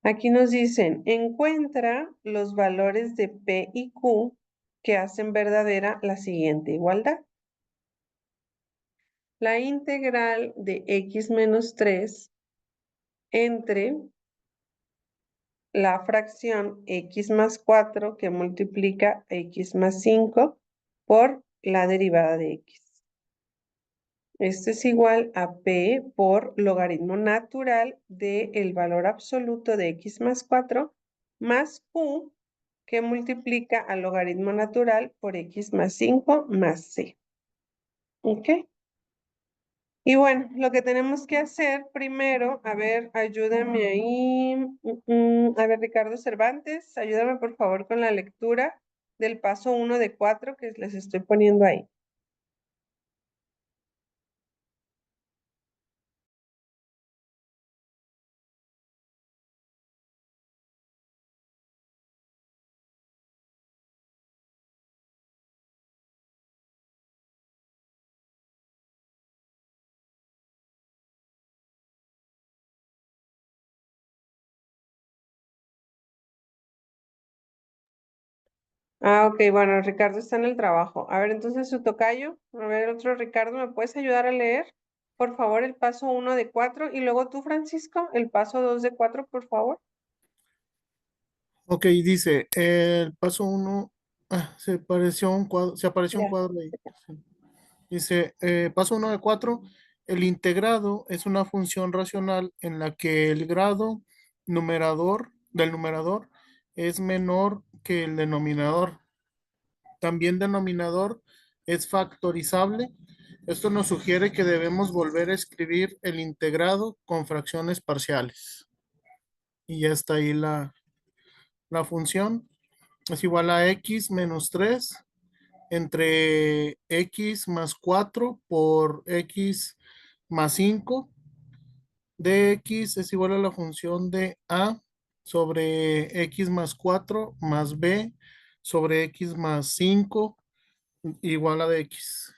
Speaker 2: Aquí nos dicen, encuentra los valores de P y Q que hacen verdadera la siguiente igualdad. La integral de x menos 3 entre la fracción x más 4 que multiplica x más 5 por la derivada de x. Esto es igual a p por logaritmo natural del valor absoluto de x más 4 más q que multiplica al logaritmo natural por x más 5 más c. ¿Ok? Y bueno, lo que tenemos que hacer primero, a ver, ayúdame ahí. A ver, Ricardo Cervantes, ayúdame por favor con la lectura del paso 1 de 4 que les estoy poniendo ahí. Ah, ok, bueno, Ricardo está en el trabajo. A ver, entonces su tocayo, a ver, otro Ricardo, ¿me puedes ayudar a leer? Por favor, el paso 1 de 4 y luego tú, Francisco, el paso 2 de 4, por favor.
Speaker 1: Ok, dice, el paso uno, se apareció un cuadro, se apareció un
Speaker 2: Ya.
Speaker 1: cuadro ahí. Sí. Dice, paso uno de 4, el integrado es una función racional en la que el grado del numerador es menor que el denominador. También denominador es factorizable. Esto nos sugiere que debemos volver a escribir el integrado con fracciones parciales. Y ya está ahí la función. Es igual a x menos 3 entre x más 4 por x más 5 dx es igual a la función de a sobre x más 4 más b sobre x más 5 igual a dx.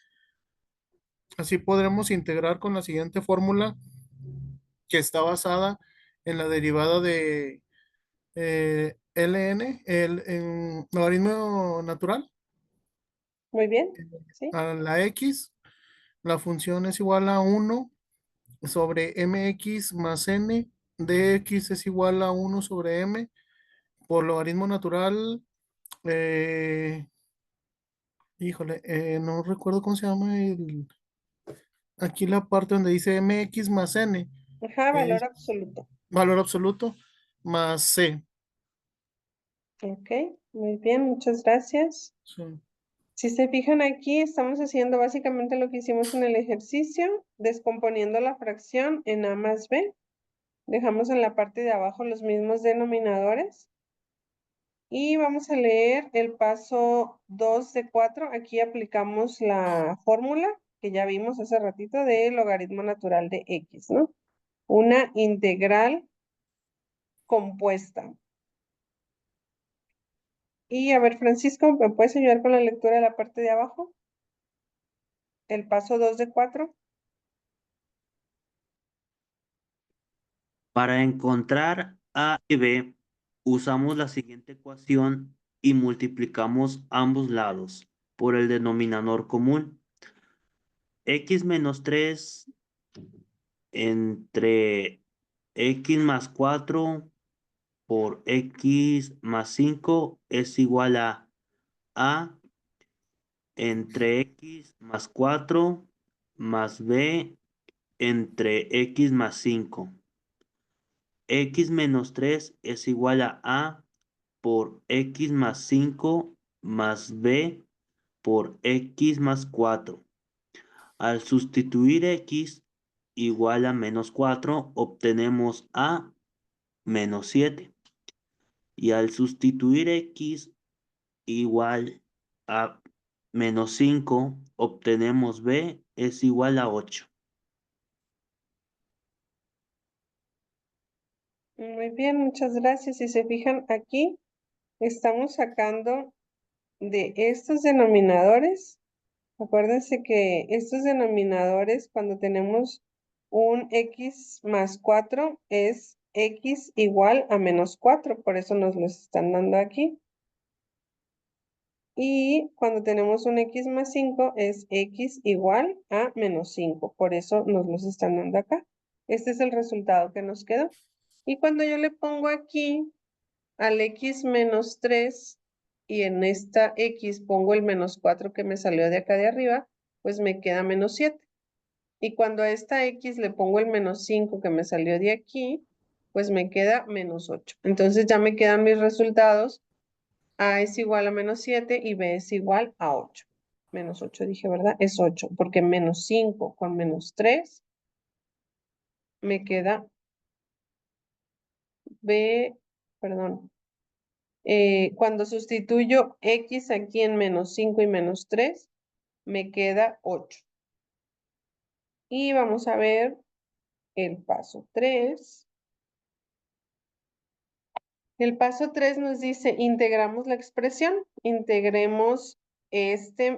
Speaker 1: Así podremos integrar con la siguiente fórmula que está basada en la derivada de ln, en logaritmo natural,
Speaker 2: Muy bien, ¿sí?
Speaker 1: a la x. La función es igual a 1 sobre mx más n, dx es igual a 1 sobre m por logaritmo natural. Híjole, no recuerdo cómo se llama aquí la parte donde dice mx más n,
Speaker 2: Ajá, valor
Speaker 1: es
Speaker 2: absoluto.
Speaker 1: valor absoluto más c.
Speaker 2: Ok, muy bien, muchas gracias.
Speaker 1: Sí.
Speaker 2: Si se fijan aquí, estamos haciendo básicamente lo que hicimos en el ejercicio, descomponiendo la fracción en a más b. Dejamos en la parte de abajo los mismos denominadores. Y vamos a leer el paso 2 de 4. Aquí aplicamos la fórmula que ya vimos hace ratito de logaritmo natural de x, ¿no? Una integral compuesta. Y a ver, Francisco, ¿me puedes ayudar con la lectura de la parte de abajo? El paso 2 de 4.
Speaker 3: Para encontrar a y b, usamos la siguiente ecuación y multiplicamos ambos lados por el denominador común. X menos 3 entre x más 4 por x más 5 es igual a entre x más 4 más b entre x más 5. X menos 3 es igual a por x más 5 más b por x más 4. Al sustituir x igual a menos 4, obtenemos a menos 7. Y al sustituir x igual a menos 5, obtenemos b es igual a 8.
Speaker 2: Muy bien, muchas gracias. Si se fijan aquí, estamos sacando de estos denominadores. Acuérdense que estos denominadores, cuando tenemos un x más 4, es x igual a menos 4, por eso nos los están dando aquí. Y cuando tenemos un x más 5, es x igual a menos 5, por eso nos los están dando acá. Este es el resultado que nos quedó. Y cuando yo le pongo aquí al x menos 3 y en esta x pongo el menos 4 que me salió de acá de arriba, pues me queda menos 7. Y cuando a esta x le pongo el menos 5 que me salió de aquí, pues me queda menos 8. Entonces ya me quedan mis resultados. A es igual a menos 7 y b es igual a 8. Menos 8 dije, ¿verdad? Es 8, porque menos 5 con menos 3 me queda b, perdón. Cuando sustituyo x aquí en menos 5 y menos 3, me queda 8. Y vamos a ver el paso 3. El paso 3 nos dice, integramos la expresión, integremos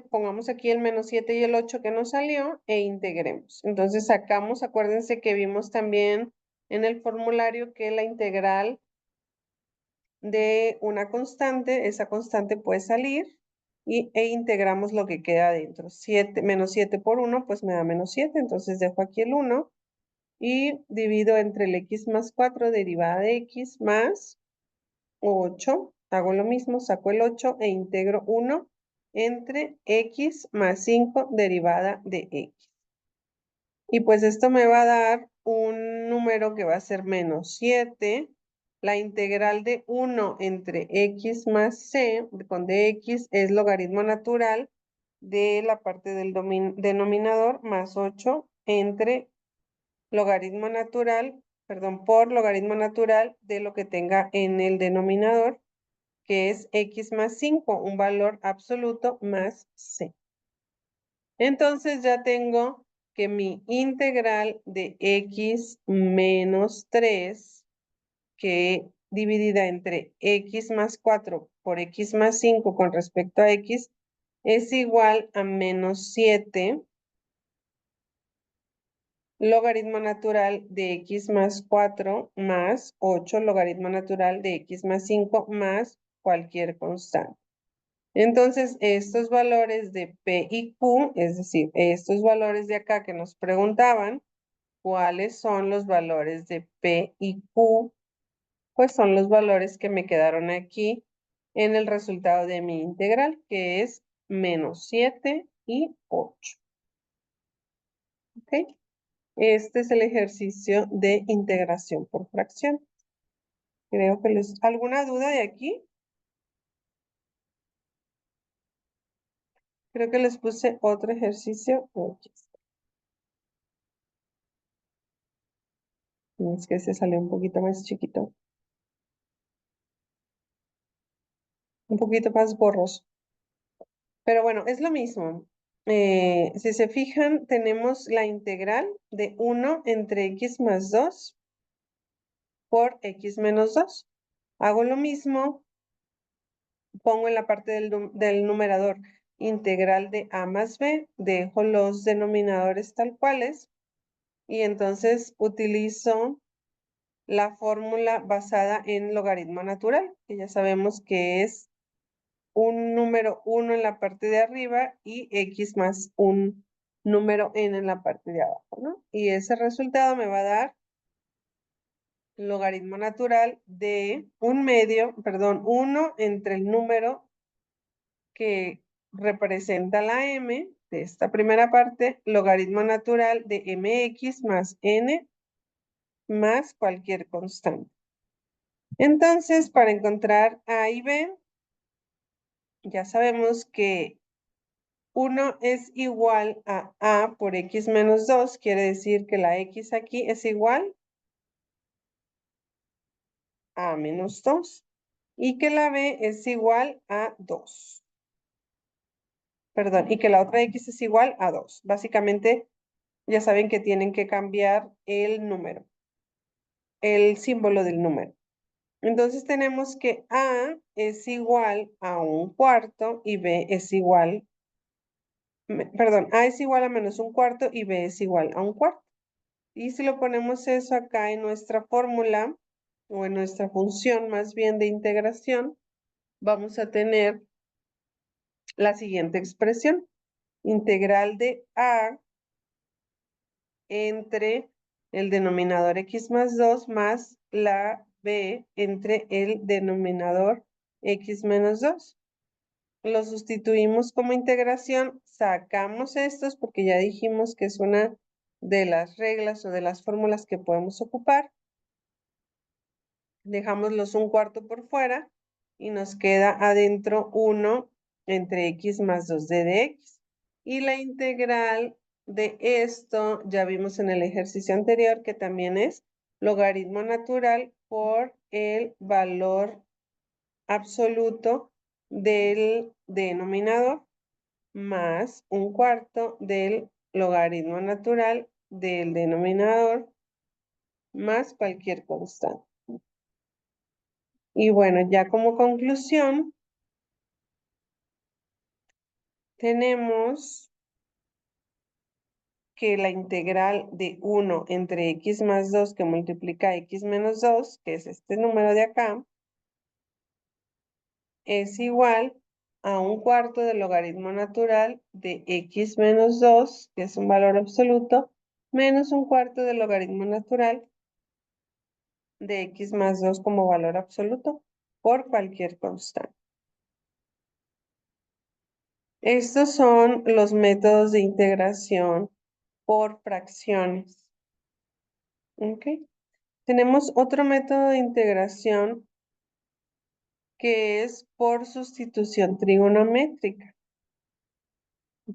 Speaker 2: pongamos aquí el menos 7 y el 8 que nos salió e integremos. Entonces sacamos, acuérdense que vimos también en el formulario que la integral de una constante, esa constante puede salir e integramos lo que queda adentro. Menos 7 por 1, pues me da menos 7, entonces dejo aquí el 1 y divido entre el x más 4 derivada de x más 8, hago lo mismo, saco el 8 e integro 1 entre x más 5 derivada de x. Y pues esto me va a dar un número que va a ser menos 7. La integral de 1 entre x más c con dx es logaritmo natural de la parte del denominador más 8 entre logaritmo natural, perdón, por logaritmo natural de lo que tenga en el denominador, que es x más 5, un valor absoluto más c. Entonces ya tengo que mi integral de x menos 3, que dividida entre x más 4 por x más 5 con respecto a x, es igual a menos 7 logaritmo natural de x más 4 más 8 logaritmo natural de x más 5 más cualquier constante. Entonces, estos valores de P y Q, es decir, estos valores de acá que nos preguntaban, ¿cuáles son los valores de P y Q? Pues son los valores que me quedaron aquí en el resultado de mi integral, que es menos 7 y 8. ¿Ok? Este es el ejercicio de integración por fracción. Creo que ¿alguna duda de aquí? Creo que les puse otro ejercicio. Aquí está. Es que se salió un poquito más chiquito. Un poquito más borroso. Pero bueno, es lo mismo. Si se fijan, tenemos la integral de 1 entre x más 2 por x menos 2. Hago lo mismo, pongo en la parte del numerador integral de a más b, dejo los denominadores tal cuales y entonces utilizo la fórmula basada en logaritmo natural, que ya sabemos que es un número 1 en la parte de arriba y x más un número n en la parte de abajo, ¿no? Y ese resultado me va a dar logaritmo natural de 1 entre el número que representa la m de esta primera parte, logaritmo natural de mx más n más cualquier constante. Entonces, para encontrar a y b, ya sabemos que 1 es igual a por x menos 2, quiere decir que la x aquí es igual a menos 2 y que la b es igual a 2. Perdón, y que la otra x es igual a 2. Básicamente, ya saben que tienen que cambiar el número, el símbolo del número. Entonces tenemos que a es igual a 1/4 y b es igual, perdón, a es igual a menos 1/4 y b es igual a 1/4. Y si lo ponemos eso acá en nuestra fórmula, o en nuestra función más bien de integración, vamos a tener la siguiente expresión. Integral de a entre el denominador x más 2 más la b entre el denominador x menos 2. Lo sustituimos como integración, sacamos estos porque ya dijimos que es una de las reglas o de las fórmulas que podemos ocupar. Dejamos los 1/4 por fuera y nos queda adentro 1 entre x más 2d de x. Y la integral de esto, ya vimos en el ejercicio anterior, que también es logaritmo natural por el valor absoluto del denominador más 1/4 del logaritmo natural del denominador más cualquier constante. Y bueno, ya como conclusión, tenemos que la integral de 1 entre x más 2 que multiplica x menos 2, que es este número de acá, es igual a 1/4 del logaritmo natural de x menos 2, que es un valor absoluto, menos 1/4 del logaritmo natural de x más 2 como valor absoluto por cualquier constante. Estos son los métodos de integración por fracciones. ¿Ok? Tenemos otro método de integración que es por sustitución trigonométrica.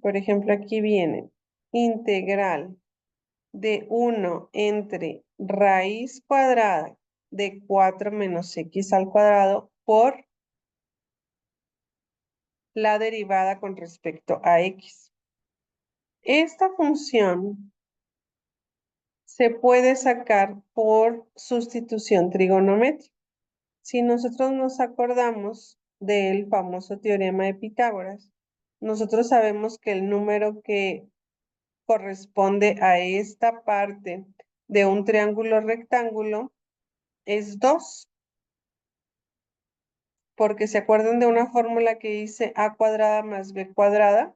Speaker 2: Por ejemplo, aquí viene integral de 1 entre raíz cuadrada de 4 menos x al cuadrado por la derivada con respecto a x. esta función se puede sacar por sustitución trigonométrica. Si nosotros nos acordamos del famoso teorema de Pitágoras, nosotros sabemos que el número que corresponde a esta parte de un triángulo rectángulo es 2, porque se acuerdan de una fórmula que dice a cuadrada más b cuadrada.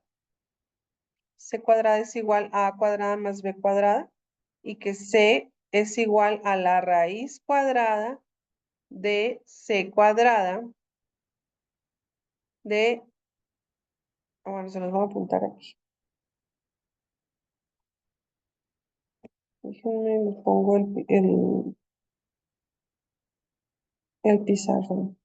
Speaker 2: C cuadrada es igual a cuadrada más b cuadrada y que c es igual a la raíz cuadrada de c cuadrada de, bueno, se los voy a apuntar aquí. Déjenme, le pongo el pizarrón.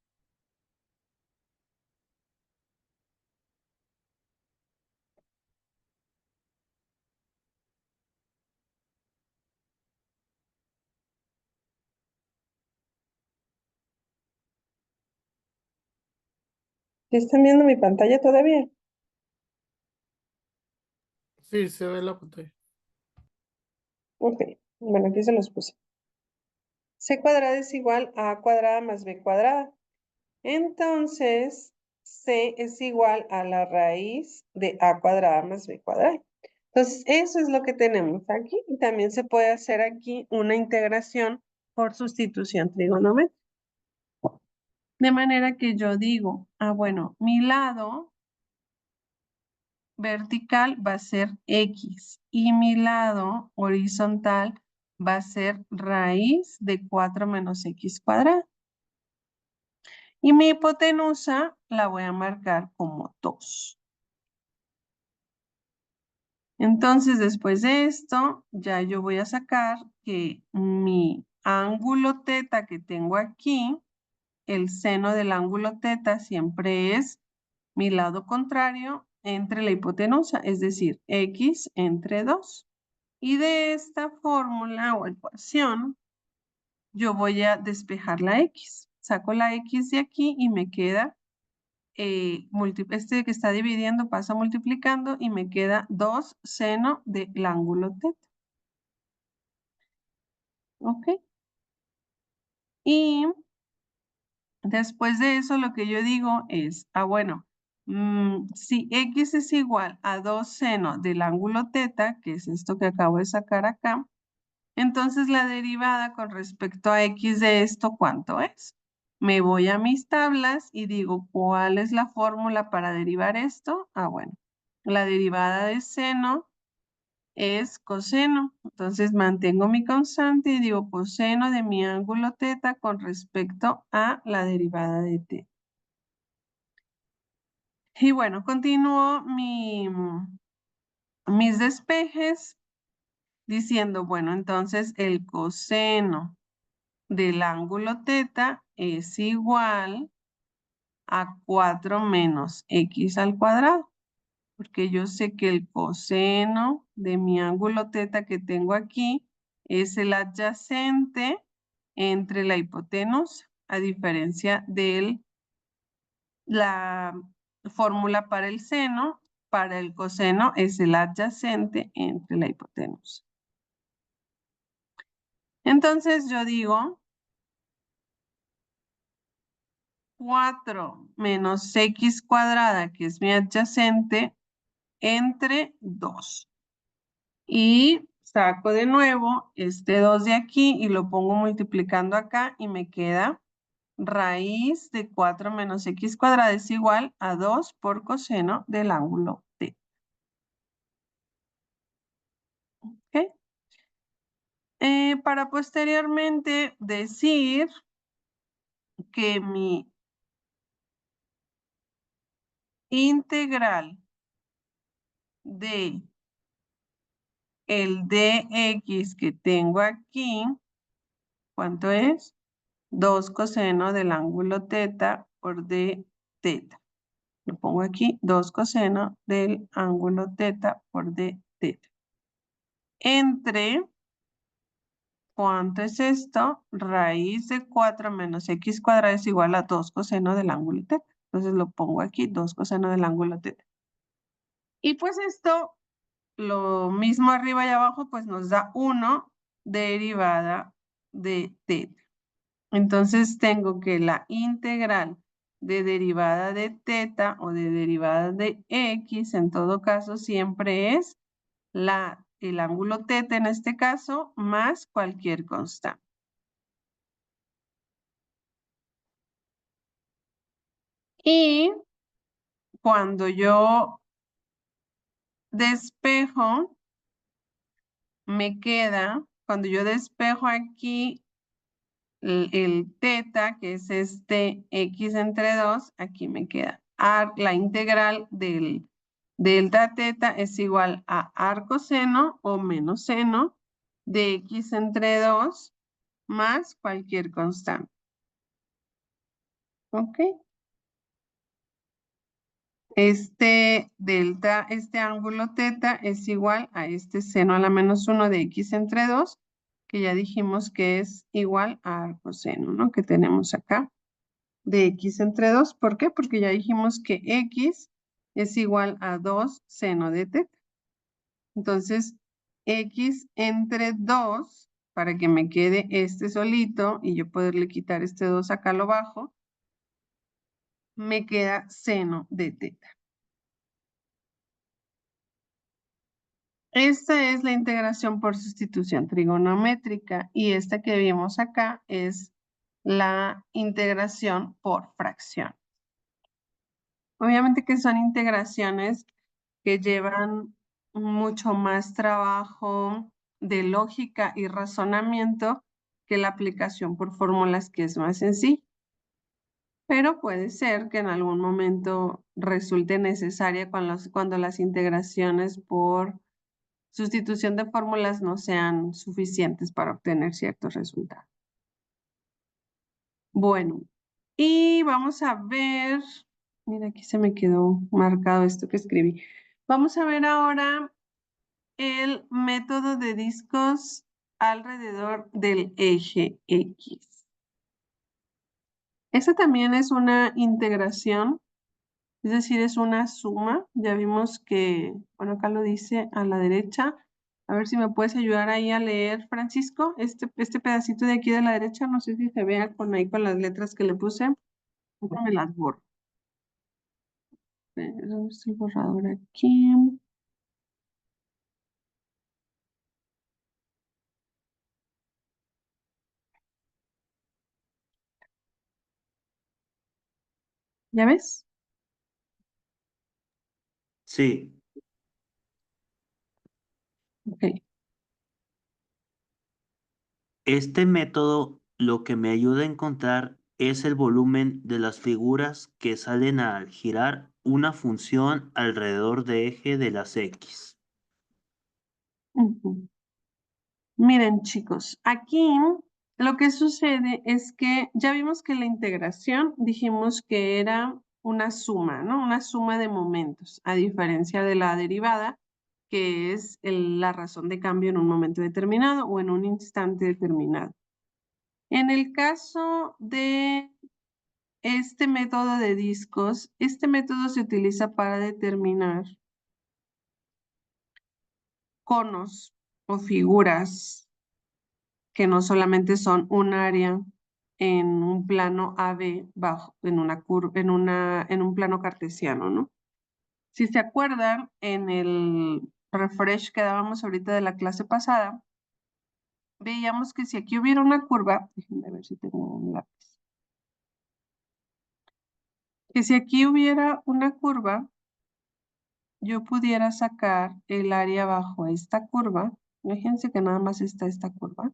Speaker 2: ¿Sí están viendo mi pantalla todavía?
Speaker 1: Sí, se ve la pantalla.
Speaker 2: Ok, bueno, aquí se los puse. C cuadrada es igual a A cuadrada más B cuadrada. Entonces, C es igual a la raíz de A cuadrada más B cuadrada. Entonces, eso es lo que tenemos aquí. Y también se puede hacer aquí una integración por sustitución trigonométrica. De manera que yo digo, bueno, mi lado vertical va a ser X y mi lado horizontal va a ser raíz de 4 menos X cuadrada. Y mi hipotenusa la voy a marcar como 2. Entonces, después de esto, ya yo voy a sacar que mi ángulo teta que tengo aquí, el seno del ángulo teta siempre es mi lado contrario entre la hipotenusa, es decir, X entre 2. Y de esta fórmula o ecuación, yo voy a despejar la X. Saco la X de aquí y me queda, este que está dividiendo pasa multiplicando y me queda 2 seno del ángulo teta. ¿Ok? Y después de eso lo que yo digo es, bueno, si X es igual a 2 seno del ángulo teta, que es esto que acabo de sacar acá, entonces la derivada con respecto a X de esto, ¿cuánto es? Me voy a mis tablas y digo, ¿cuál es la fórmula para derivar esto? Bueno, la derivada de seno es coseno. Entonces mantengo mi constante y digo coseno de mi ángulo teta con respecto a la derivada de t. Y bueno, continúo mis despejes diciendo, bueno, entonces el coseno del ángulo teta es igual a 4 menos x al cuadrado, porque yo sé que el coseno de mi ángulo teta que tengo aquí es el adyacente entre la hipotenusa, a diferencia de la fórmula para el seno. Para el coseno es el adyacente entre la hipotenusa. Entonces yo digo 4 menos x cuadrada, que es mi adyacente, entre 2. Y saco de nuevo este 2 de aquí y lo pongo multiplicando acá y me queda raíz de 4 menos x cuadrada es igual a 2 por coseno del ángulo t. ¿Ok? Para posteriormente decir que mi integral de el dx que tengo aquí, ¿cuánto es? 2 coseno del ángulo teta por d teta. Lo pongo aquí, 2 coseno del ángulo teta por d teta. Entre, ¿cuánto es esto? Raíz de 4 menos x cuadrada es igual a 2 coseno del ángulo teta. Entonces lo pongo aquí, 2 coseno del ángulo teta. Y pues esto lo mismo arriba y abajo, pues nos da 1 derivada de teta. Entonces tengo que la integral de derivada de teta o de derivada de x, en todo caso, siempre es el ángulo teta en este caso, más cualquier constante. Y cuando yo despejo, me queda, cuando yo despejo aquí el teta, que es este x entre 2, aquí me queda la integral del delta teta es igual a arcoseno o menos seno de x entre 2 más cualquier constante. ¿Ok? Este ángulo teta es igual a este seno a la menos 1 de x entre 2, que ya dijimos que es igual a arcoseno, ¿no? Que tenemos acá de x entre 2. ¿Por qué? Porque ya dijimos que x es igual a 2 seno de teta. Entonces, x entre 2, para que me quede este solito y yo poderle quitar este 2 acá a lo bajo, me queda seno de teta. Esta es la integración por sustitución trigonométrica y esta que vimos acá es la integración por fracción. Obviamente que son integraciones que llevan mucho más trabajo de lógica y razonamiento que la aplicación por fórmulas, que es más sencilla. Pero puede ser que en algún momento resulte necesaria cuando las integraciones por sustitución de fórmulas no sean suficientes para obtener ciertos resultados. Bueno, y vamos a ver, mira, aquí se me quedó marcado esto que escribí. Vamos a ver ahora el método de discos alrededor del eje X. Esta también es una integración, es decir, es una suma. Ya vimos que, bueno, acá lo dice a la derecha. A ver si me puedes ayudar ahí a leer, Francisco, este pedacito de aquí de la derecha, no sé si se vea ahí con las letras que le puse. Me las borro. ¿Dónde está el borrador aquí? ¿Ya ves?
Speaker 3: Sí,
Speaker 2: Ok.
Speaker 3: este método lo que me ayuda a encontrar es el volumen de las figuras que salen al girar una función alrededor de eje de las X.
Speaker 2: Ujú. Miren, chicos, aquí lo que sucede es que ya vimos que la integración dijimos que era una suma, ¿no? Una suma de momentos, a diferencia de la derivada, que es la razón de cambio en un momento determinado o en un instante determinado. En el caso de este método de discos, este método se utiliza para determinar conos o figuras que no solamente son un área en un plano AB bajo, en una curva, en un plano cartesiano, ¿no? Si se acuerdan, en el refresh que dábamos ahorita de la clase pasada, veíamos que si aquí hubiera una curva, déjenme ver si tengo un lápiz, que si aquí hubiera una curva, yo pudiera sacar el área bajo esta curva, fíjense que nada más está esta curva,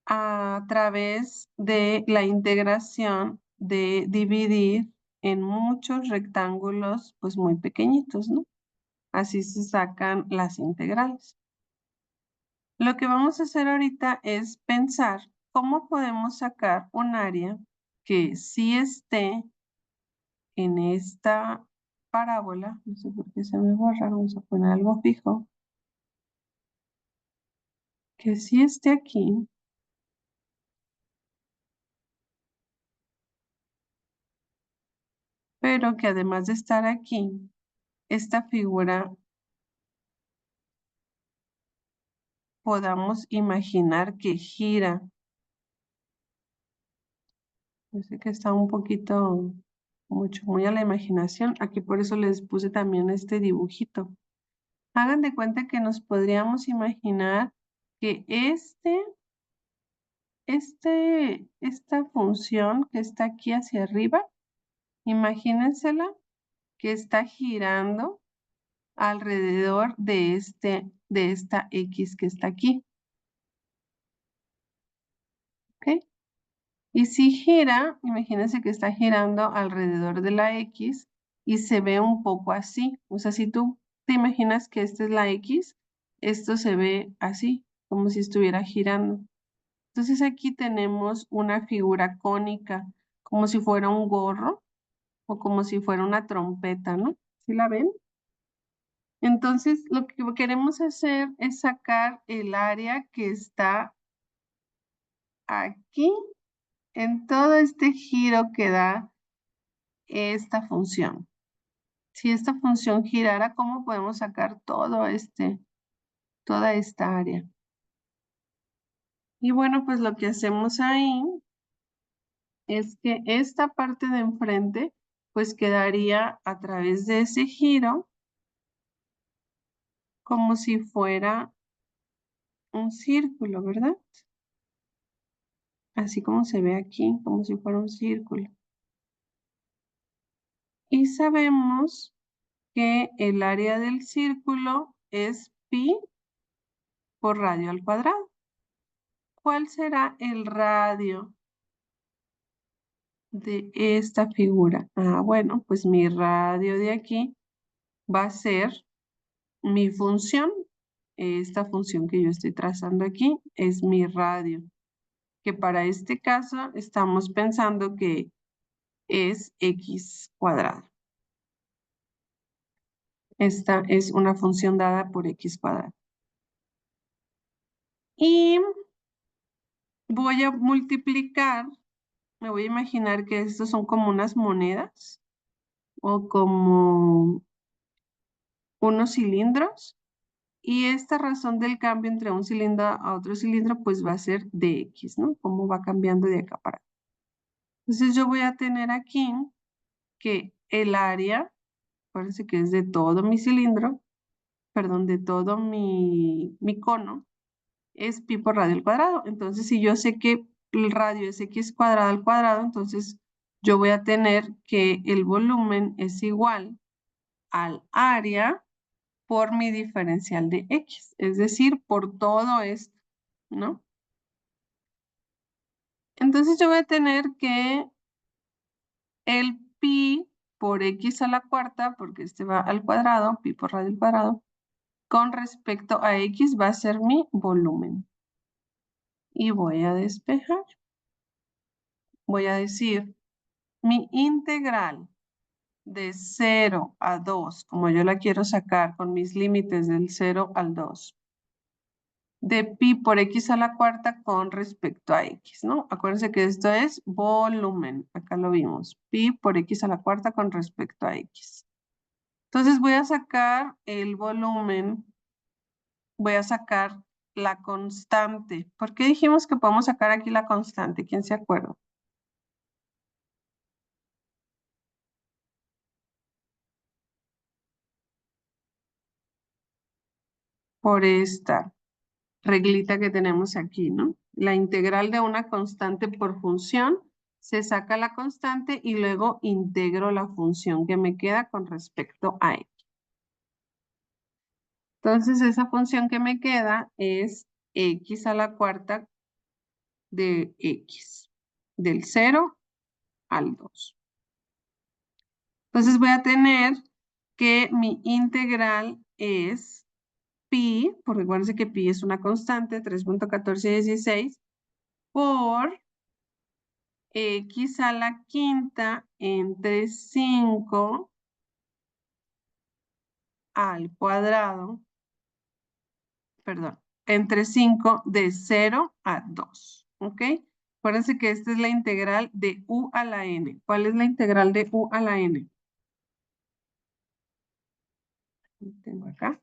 Speaker 2: a través de la integración de dividir en muchos rectángulos pues muy pequeñitos, ¿no? Así se sacan las integrales. Lo que vamos a hacer ahorita es pensar cómo podemos sacar un área que sí esté en esta parábola, no sé por qué se me borra, vamos a poner algo fijo, que sí esté aquí, pero que además de estar aquí, esta figura podamos imaginar que gira. Yo sé que está un poquito, muy a la imaginación. Aquí por eso les puse también este dibujito. Hagan de cuenta que nos podríamos imaginar que esta función que está aquí hacia arriba, imagínensela que está girando alrededor de esta X que está aquí. ¿Ok? Y si gira, imagínense que está girando alrededor de la X y se ve un poco así. O sea, si tú te imaginas que esta es la X, esto se ve así, como si estuviera girando. Entonces aquí tenemos una figura cónica, como si fuera un gorro o como si fuera una trompeta, ¿no? ¿Sí la ven? Entonces lo que queremos hacer es sacar el área que está aquí en todo este giro que da esta función. Si esta función girara, ¿cómo podemos sacar toda esta área? Y bueno, pues lo que hacemos ahí es que esta parte de enfrente pues quedaría a través de ese giro como si fuera un círculo, ¿verdad? Así como se ve aquí, como si fuera un círculo. Y sabemos que el área del círculo es pi por radio al cuadrado. ¿Cuál será el radio de esta figura? Ah, bueno, pues mi radio de aquí va a ser mi función. Esta función que yo estoy trazando aquí es mi radio, que para este caso estamos pensando que es x cuadrado. Esta es una función dada por x cuadrado. Y voy a multiplicar, me voy a imaginar que estos son como unas monedas o como unos cilindros. Y esta razón del cambio entre un cilindro a otro cilindro, pues va a ser dx, ¿no? Cómo va cambiando de acá para acá. Entonces yo voy a tener aquí que el área, acuérdense que es de todo mi cilindro, perdón, de todo mi cono, es pi por radio al cuadrado. Entonces, si yo sé que el radio es x cuadrado al cuadrado, entonces yo voy a tener que el volumen es igual al área por mi diferencial de x, es decir, por todo esto, ¿no? Entonces yo voy a tener que el pi por x a la cuarta, porque este va al cuadrado, pi por radio al cuadrado, con respecto a x va a ser mi volumen. Y voy a despejar. Voy a decir, mi integral de 0 a 2, como yo la quiero sacar con mis límites del 0 al 2, de pi por x a la cuarta con respecto a x, ¿no? Acuérdense que esto es volumen, acá lo vimos, pi por x a la cuarta con respecto a x. Entonces voy a sacar el volumen, voy a sacar la constante. ¿Por qué dijimos que podemos sacar aquí la constante? ¿Quién se acuerda? Por esta reglita que tenemos aquí, ¿no? La integral de una constante por función, se saca la constante y luego integro la función que me queda con respecto a x. Entonces esa función que me queda es x a la cuarta de x, del 0 al 2. Entonces voy a tener que mi integral es pi, porque recuérdense que pi es una constante, 3.1416, por x a la quinta entre 5 al cuadrado, perdón, entre 5 de 0 a 2, ¿ok? Acuérdense que esta es la integral de u a la n. ¿Cuál es la integral de u a la n? Tengo acá.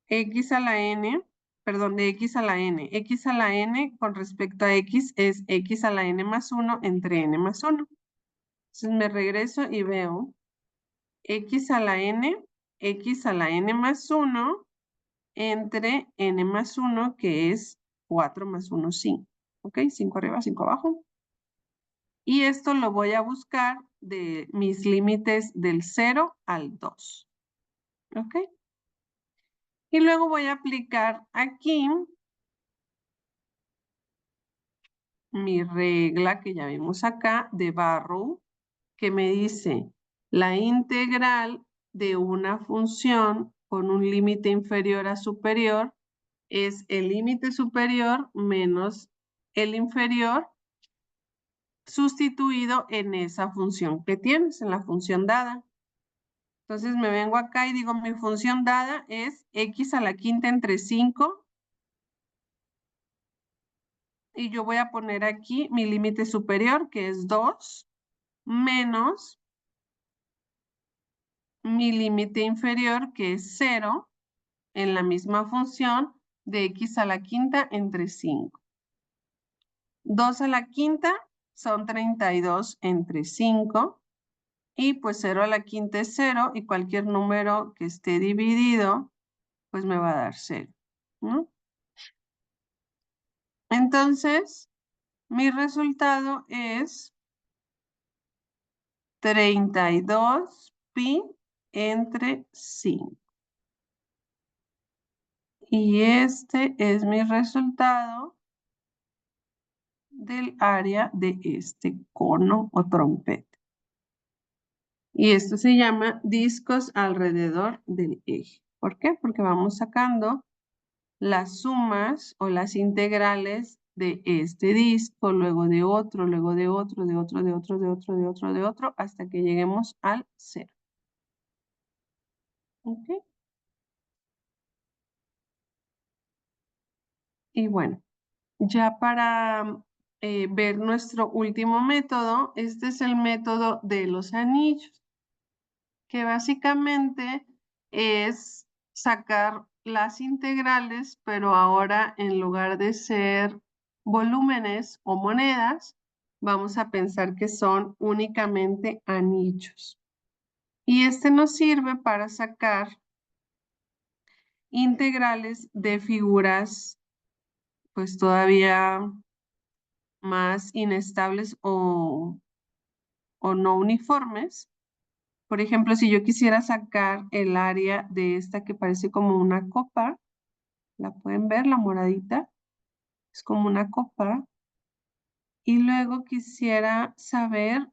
Speaker 2: x a la n, perdón, de x a la n. X a la n con respecto a x es x a la n más 1 entre n más 1. Entonces me regreso y veo x a la n más 1 entre n más 1, que es 4 más 1, 5. ¿Ok? 5 arriba, 5 abajo. Y esto lo voy a buscar de mis límites del 0 al 2. ¿Ok? Y luego voy a aplicar aquí mi regla que ya vimos acá de Barrow, que me dice la integral de una función con un límite inferior a superior es el límite superior menos el inferior sustituido en esa función que tienes, en la función dada. Entonces me vengo acá y digo, mi función dada es x a la quinta entre 5. Y yo voy a poner aquí mi límite superior, que es 2, menos mi límite inferior, que es 0, en la misma función de x a la quinta entre 5. 2 a la quinta son 32 entre 5. Y pues 0 a la quinta es 0 y cualquier número que esté dividido, pues me va a dar 0, ¿no? Entonces, mi resultado es 32 pi entre 5. Y este es mi resultado del área de este cono o trompeta. Y esto se llama discos alrededor del eje. ¿Por qué? Porque vamos sacando las sumas o las integrales de este disco, luego de otro, luego de otro, de otro, de otro, de otro, de otro, de otro, hasta que lleguemos al 0. ¿Ok? Y bueno, ya para ver nuestro último método, este es el método de los anillos, que básicamente es sacar las integrales, pero ahora en lugar de ser volúmenes o monedas, vamos a pensar que son únicamente anillos. Y este nos sirve para sacar integrales de figuras pues todavía más inestables o no uniformes. Por ejemplo, si yo quisiera sacar el área de esta que parece como una copa, la pueden ver, la moradita, es como una copa. Y luego quisiera saber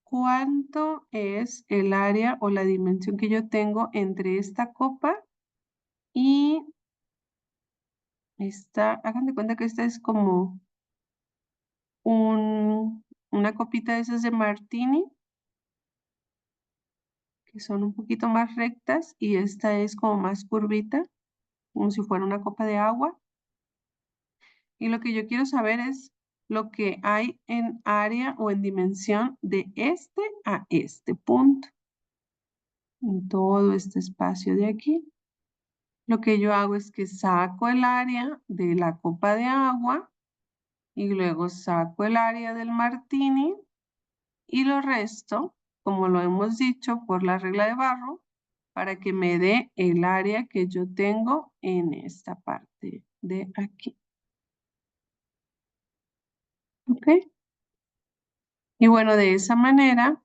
Speaker 2: cuánto es el área o la dimensión que yo tengo entre esta copa y esta. Hagan de cuenta que esta es como una copita de esas de martini, que son un poquito más rectas, y esta es como más curvita, como si fuera una copa de agua. Y lo que yo quiero saber es lo que hay en área o en dimensión de este a este punto. En todo este espacio de aquí. Lo que yo hago es que saco el área de la copa de agua y luego saco el área del martini y lo resto, como lo hemos dicho, por la regla de Barrow, para que me dé el área que yo tengo en esta parte de aquí. ¿Ok? Y bueno, de esa manera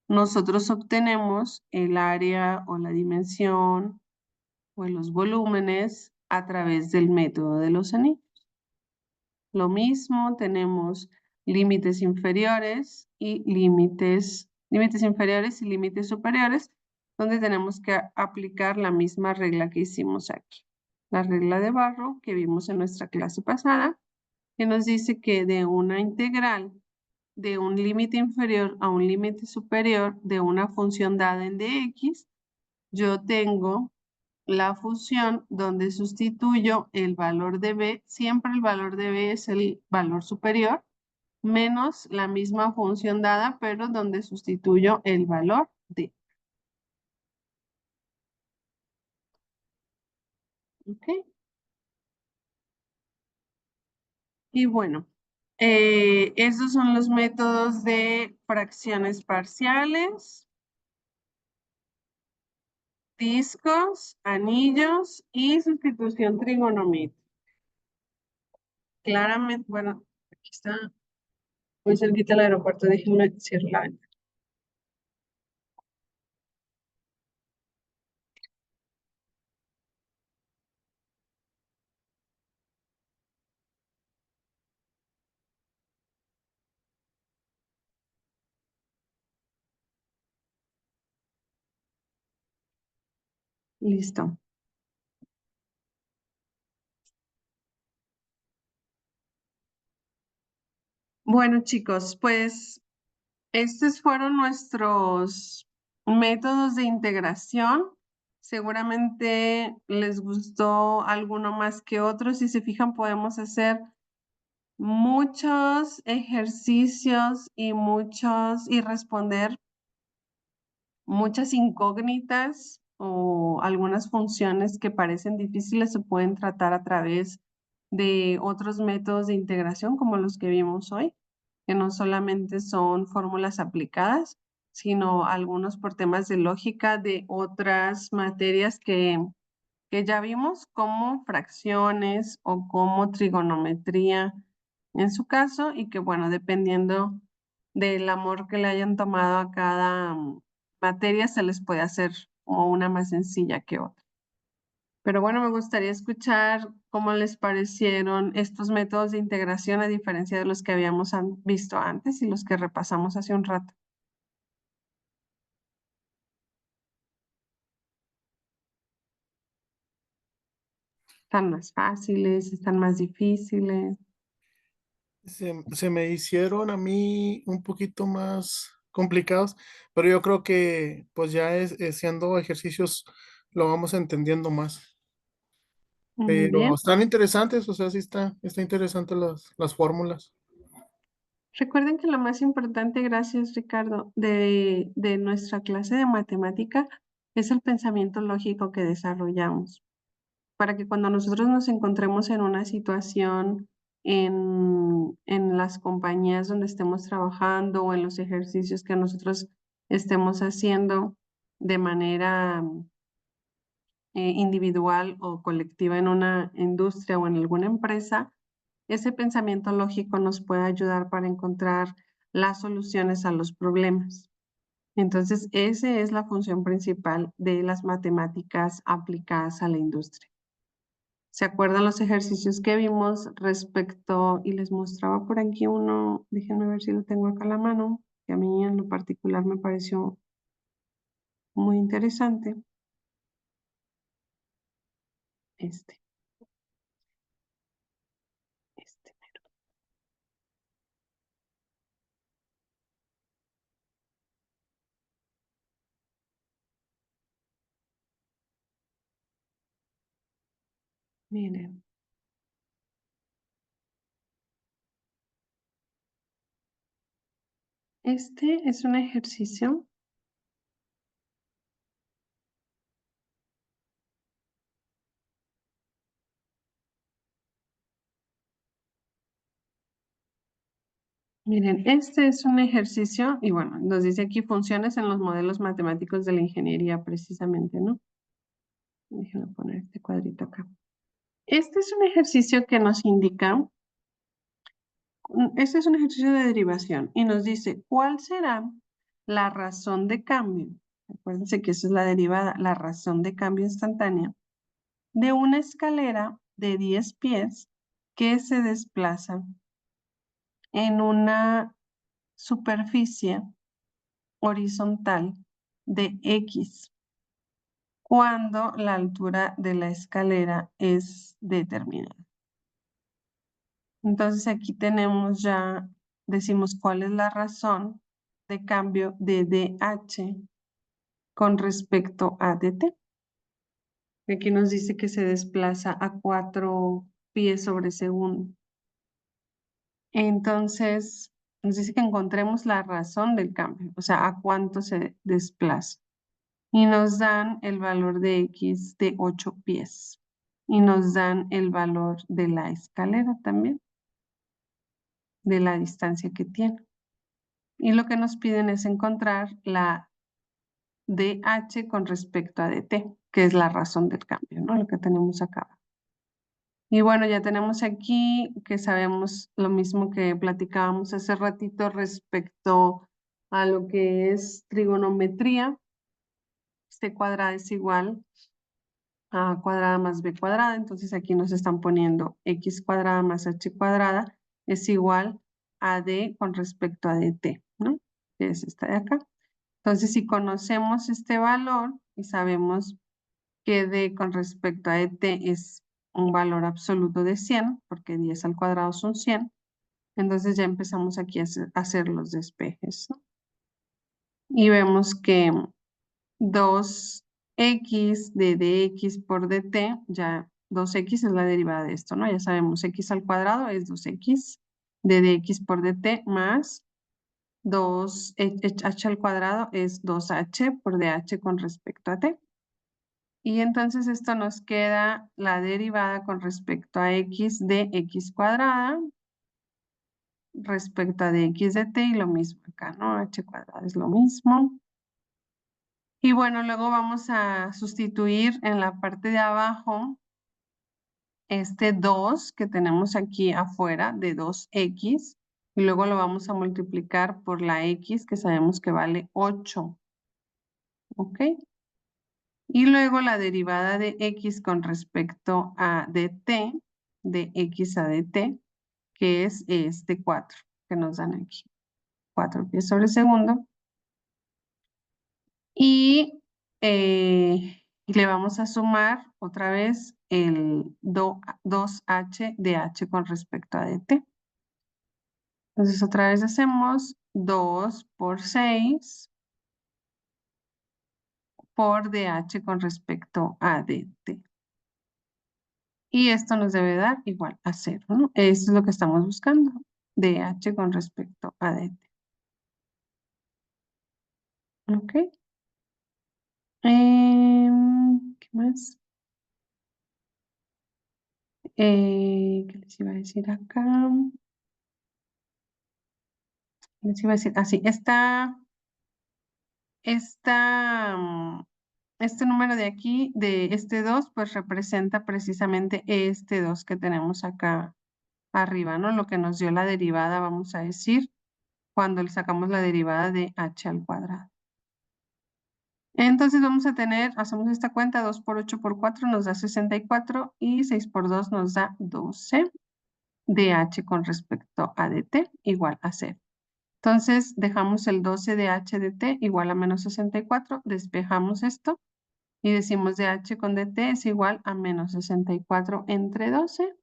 Speaker 2: nosotros obtenemos el área o la dimensión o los volúmenes a través del método de los anillos. Lo mismo, tenemos límites inferiores y límites inferiores y límites superiores, donde tenemos que aplicar la misma regla que hicimos aquí. La regla de Barrow que vimos en nuestra clase pasada, que nos dice que de una integral de un límite inferior a un límite superior de una función dada en dx, yo tengo la función donde sustituyo el valor de b, siempre el valor de b es el valor superior, menos la misma función dada, pero donde sustituyo el valor de. ¿Ok? Y bueno, esos son los métodos de fracciones parciales, discos, anillos y sustitución trigonométrica. Claramente, bueno, aquí está muy cerquita el aeropuerto, déjenme cerrar la ventana. Listo. Bueno, chicos, pues estos fueron nuestros métodos de integración. Seguramente les gustó alguno más que otro. Si se fijan, podemos hacer muchos ejercicios y responder muchas incógnitas o algunas funciones que parecen difíciles se pueden tratar a través de otros métodos de integración como los que vimos hoy, que no solamente son fórmulas aplicadas, sino algunos por temas de lógica de otras materias que ya vimos, como fracciones o como trigonometría en su caso, y que bueno, dependiendo del amor que le hayan tomado a cada materia, se les puede hacer como una más sencilla que otra. Pero bueno, me gustaría escuchar cómo les parecieron estos métodos de integración a diferencia de los que habíamos visto antes y los que repasamos hace un rato. ¿Están más fáciles? ¿Están más difíciles?
Speaker 1: Se me hicieron a mí un poquito más complicados, pero yo creo que pues ya siendo ejercicios lo vamos entendiendo más. Pero
Speaker 2: Bien.
Speaker 1: están interesantes, o sea, sí está interesante las fórmulas.
Speaker 2: Recuerden que lo más importante, gracias Ricardo, de nuestra clase de matemática es el pensamiento lógico que desarrollamos, para que cuando nosotros nos encontremos en una situación en las compañías donde estemos trabajando o en los ejercicios que nosotros estemos haciendo de manera individual o colectiva en una industria o en alguna empresa, ese pensamiento lógico nos puede ayudar para encontrar las soluciones a los problemas. Entonces, esa es la función principal de las matemáticas aplicadas a la industria. ¿Se acuerdan los ejercicios que vimos respecto, y les mostraba por aquí uno, déjenme ver si lo tengo acá a la mano, que a mí en lo particular me pareció muy interesante. Este. Miren. Este es un ejercicio. Miren, este es un ejercicio y bueno, nos dice aquí funciones en los modelos matemáticos de la ingeniería precisamente, ¿no? Déjenme poner este cuadrito acá. Este es un ejercicio que nos indica, este es un ejercicio de derivación y nos dice cuál será la razón de cambio. Acuérdense que eso es la derivada, la razón de cambio instantánea de una escalera de 10 pies que se desplaza en una superficie horizontal de X cuando la altura de la escalera es determinada. Entonces aquí tenemos ya, decimos cuál es la razón de cambio de DH con respecto a DT. Aquí nos dice que se desplaza a 4 pies sobre segundo. Entonces, nos dice que encontremos la razón del cambio, o sea, a cuánto se desplaza. Y nos dan el valor de X de 8 pies. y nos dan el valor de la escalera también, de la distancia que tiene. Y lo que nos piden es encontrar la DH con respecto a DT, que es la razón del cambio, ¿no? Lo que tenemos acá. Y bueno, ya tenemos aquí que sabemos lo mismo que platicábamos hace ratito respecto a lo que es trigonometría. C cuadrada es igual a A cuadrada más B cuadrada. Entonces aquí nos están poniendo X cuadrada más H cuadrada es igual a D con respecto a DT, ¿no? Que es esta de acá. Entonces si conocemos este valor y sabemos que D con respecto a DT es un valor absoluto de 100, porque 10 al cuadrado son 100, entonces ya empezamos aquí a hacer los despejes, ¿no? Y vemos que 2x de dx por dt, ya 2x es la derivada de esto, ¿no? Ya sabemos, x al cuadrado es 2x de dx por dt más 2h al cuadrado es 2h por dh con respecto a t. Y entonces esto nos queda la derivada con respecto a x de x cuadrada respecto a dx de t y lo mismo acá, ¿no? H cuadrada es lo mismo. Y bueno, luego vamos a sustituir en la parte de abajo este 2 que tenemos aquí afuera de 2x y luego lo vamos a multiplicar por la x que sabemos que vale 8. ¿Ok? Y luego la derivada de x con respecto a dt, de x a dt, que es este 4 que nos dan aquí. 4 pies sobre segundo. Y le vamos a sumar otra vez el 2h de h con respecto a dt. Entonces otra vez hacemos 2 por 6 por dh con respecto a dt. Y esto nos debe dar igual a 0, ¿no? Eso es lo que estamos buscando, dh con respecto a dt. ¿Ok? ¿Qué más? ¿Qué les iba a decir acá? Les iba a decir, así, este número de aquí, de este 2, pues representa precisamente este 2 que tenemos acá arriba, ¿no? Lo que nos dio la derivada, vamos a decir, cuando le sacamos la derivada de h al cuadrado. Entonces vamos a tener, hacemos esta cuenta, 2 por 8 por 4 nos da 64 y 6 por 2 nos da 12 de h con respecto a dt igual a 0. Entonces dejamos el 12 de h de t igual a menos 64, despejamos esto y decimos de h con dt es igual a menos 64 entre 12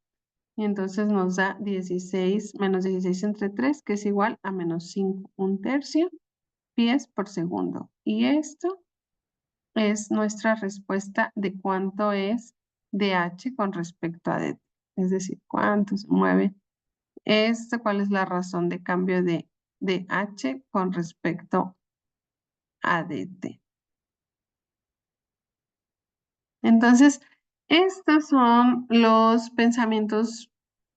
Speaker 2: y entonces nos da 16 menos 16 entre 3 que es igual a menos 5, 1/3 pies por segundo. Y esto es nuestra respuesta de cuánto es dh con respecto a dt. Es decir, cuánto se mueve esto, cuál es la razón de cambio de dh con respecto a dt. Entonces, estos son los pensamientos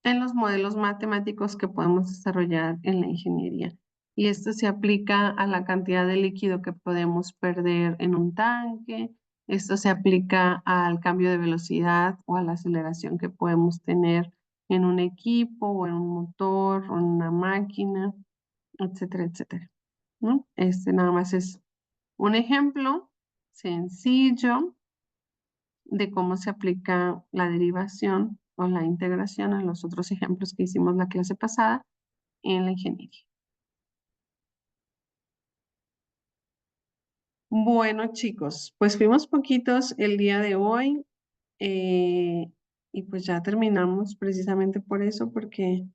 Speaker 2: en los modelos matemáticos que podemos desarrollar en la ingeniería. Y esto se aplica a la cantidad de líquido que podemos perder en un tanque. Esto se aplica al cambio de velocidad o a la aceleración que podemos tener en un equipo o en un motor o en una máquina, etcétera, etcétera, ¿no? Este nada más es un ejemplo sencillo de cómo se aplica la derivación o la integración en los otros ejemplos que hicimos la clase pasada en la ingeniería. Bueno, chicos, pues fuimos poquitos el día de hoy y pues ya terminamos precisamente por eso, porque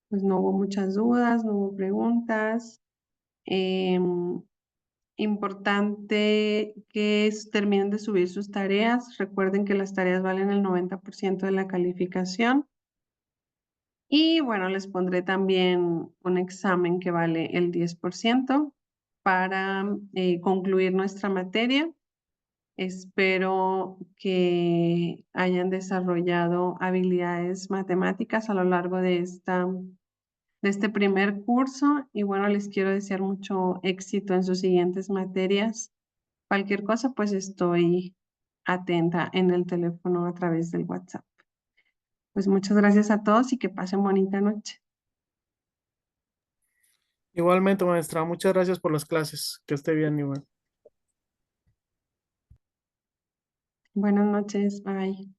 Speaker 2: pues no hubo muchas dudas, no hubo preguntas. Importante que terminen de subir sus tareas. Recuerden que las tareas valen el 90% de la calificación. Y bueno, les pondré también un examen que vale el 10% para concluir nuestra materia. Espero que hayan desarrollado habilidades matemáticas a lo largo de este primer curso y bueno, les quiero desear mucho éxito en sus siguientes materias. Cualquier cosa, pues estoy atenta en el teléfono a través del WhatsApp. Pues muchas gracias a todos y que pasen bonita noche.
Speaker 1: Igualmente, maestra, muchas gracias por las clases. Que esté bien, igual.
Speaker 2: Buenas noches, bye.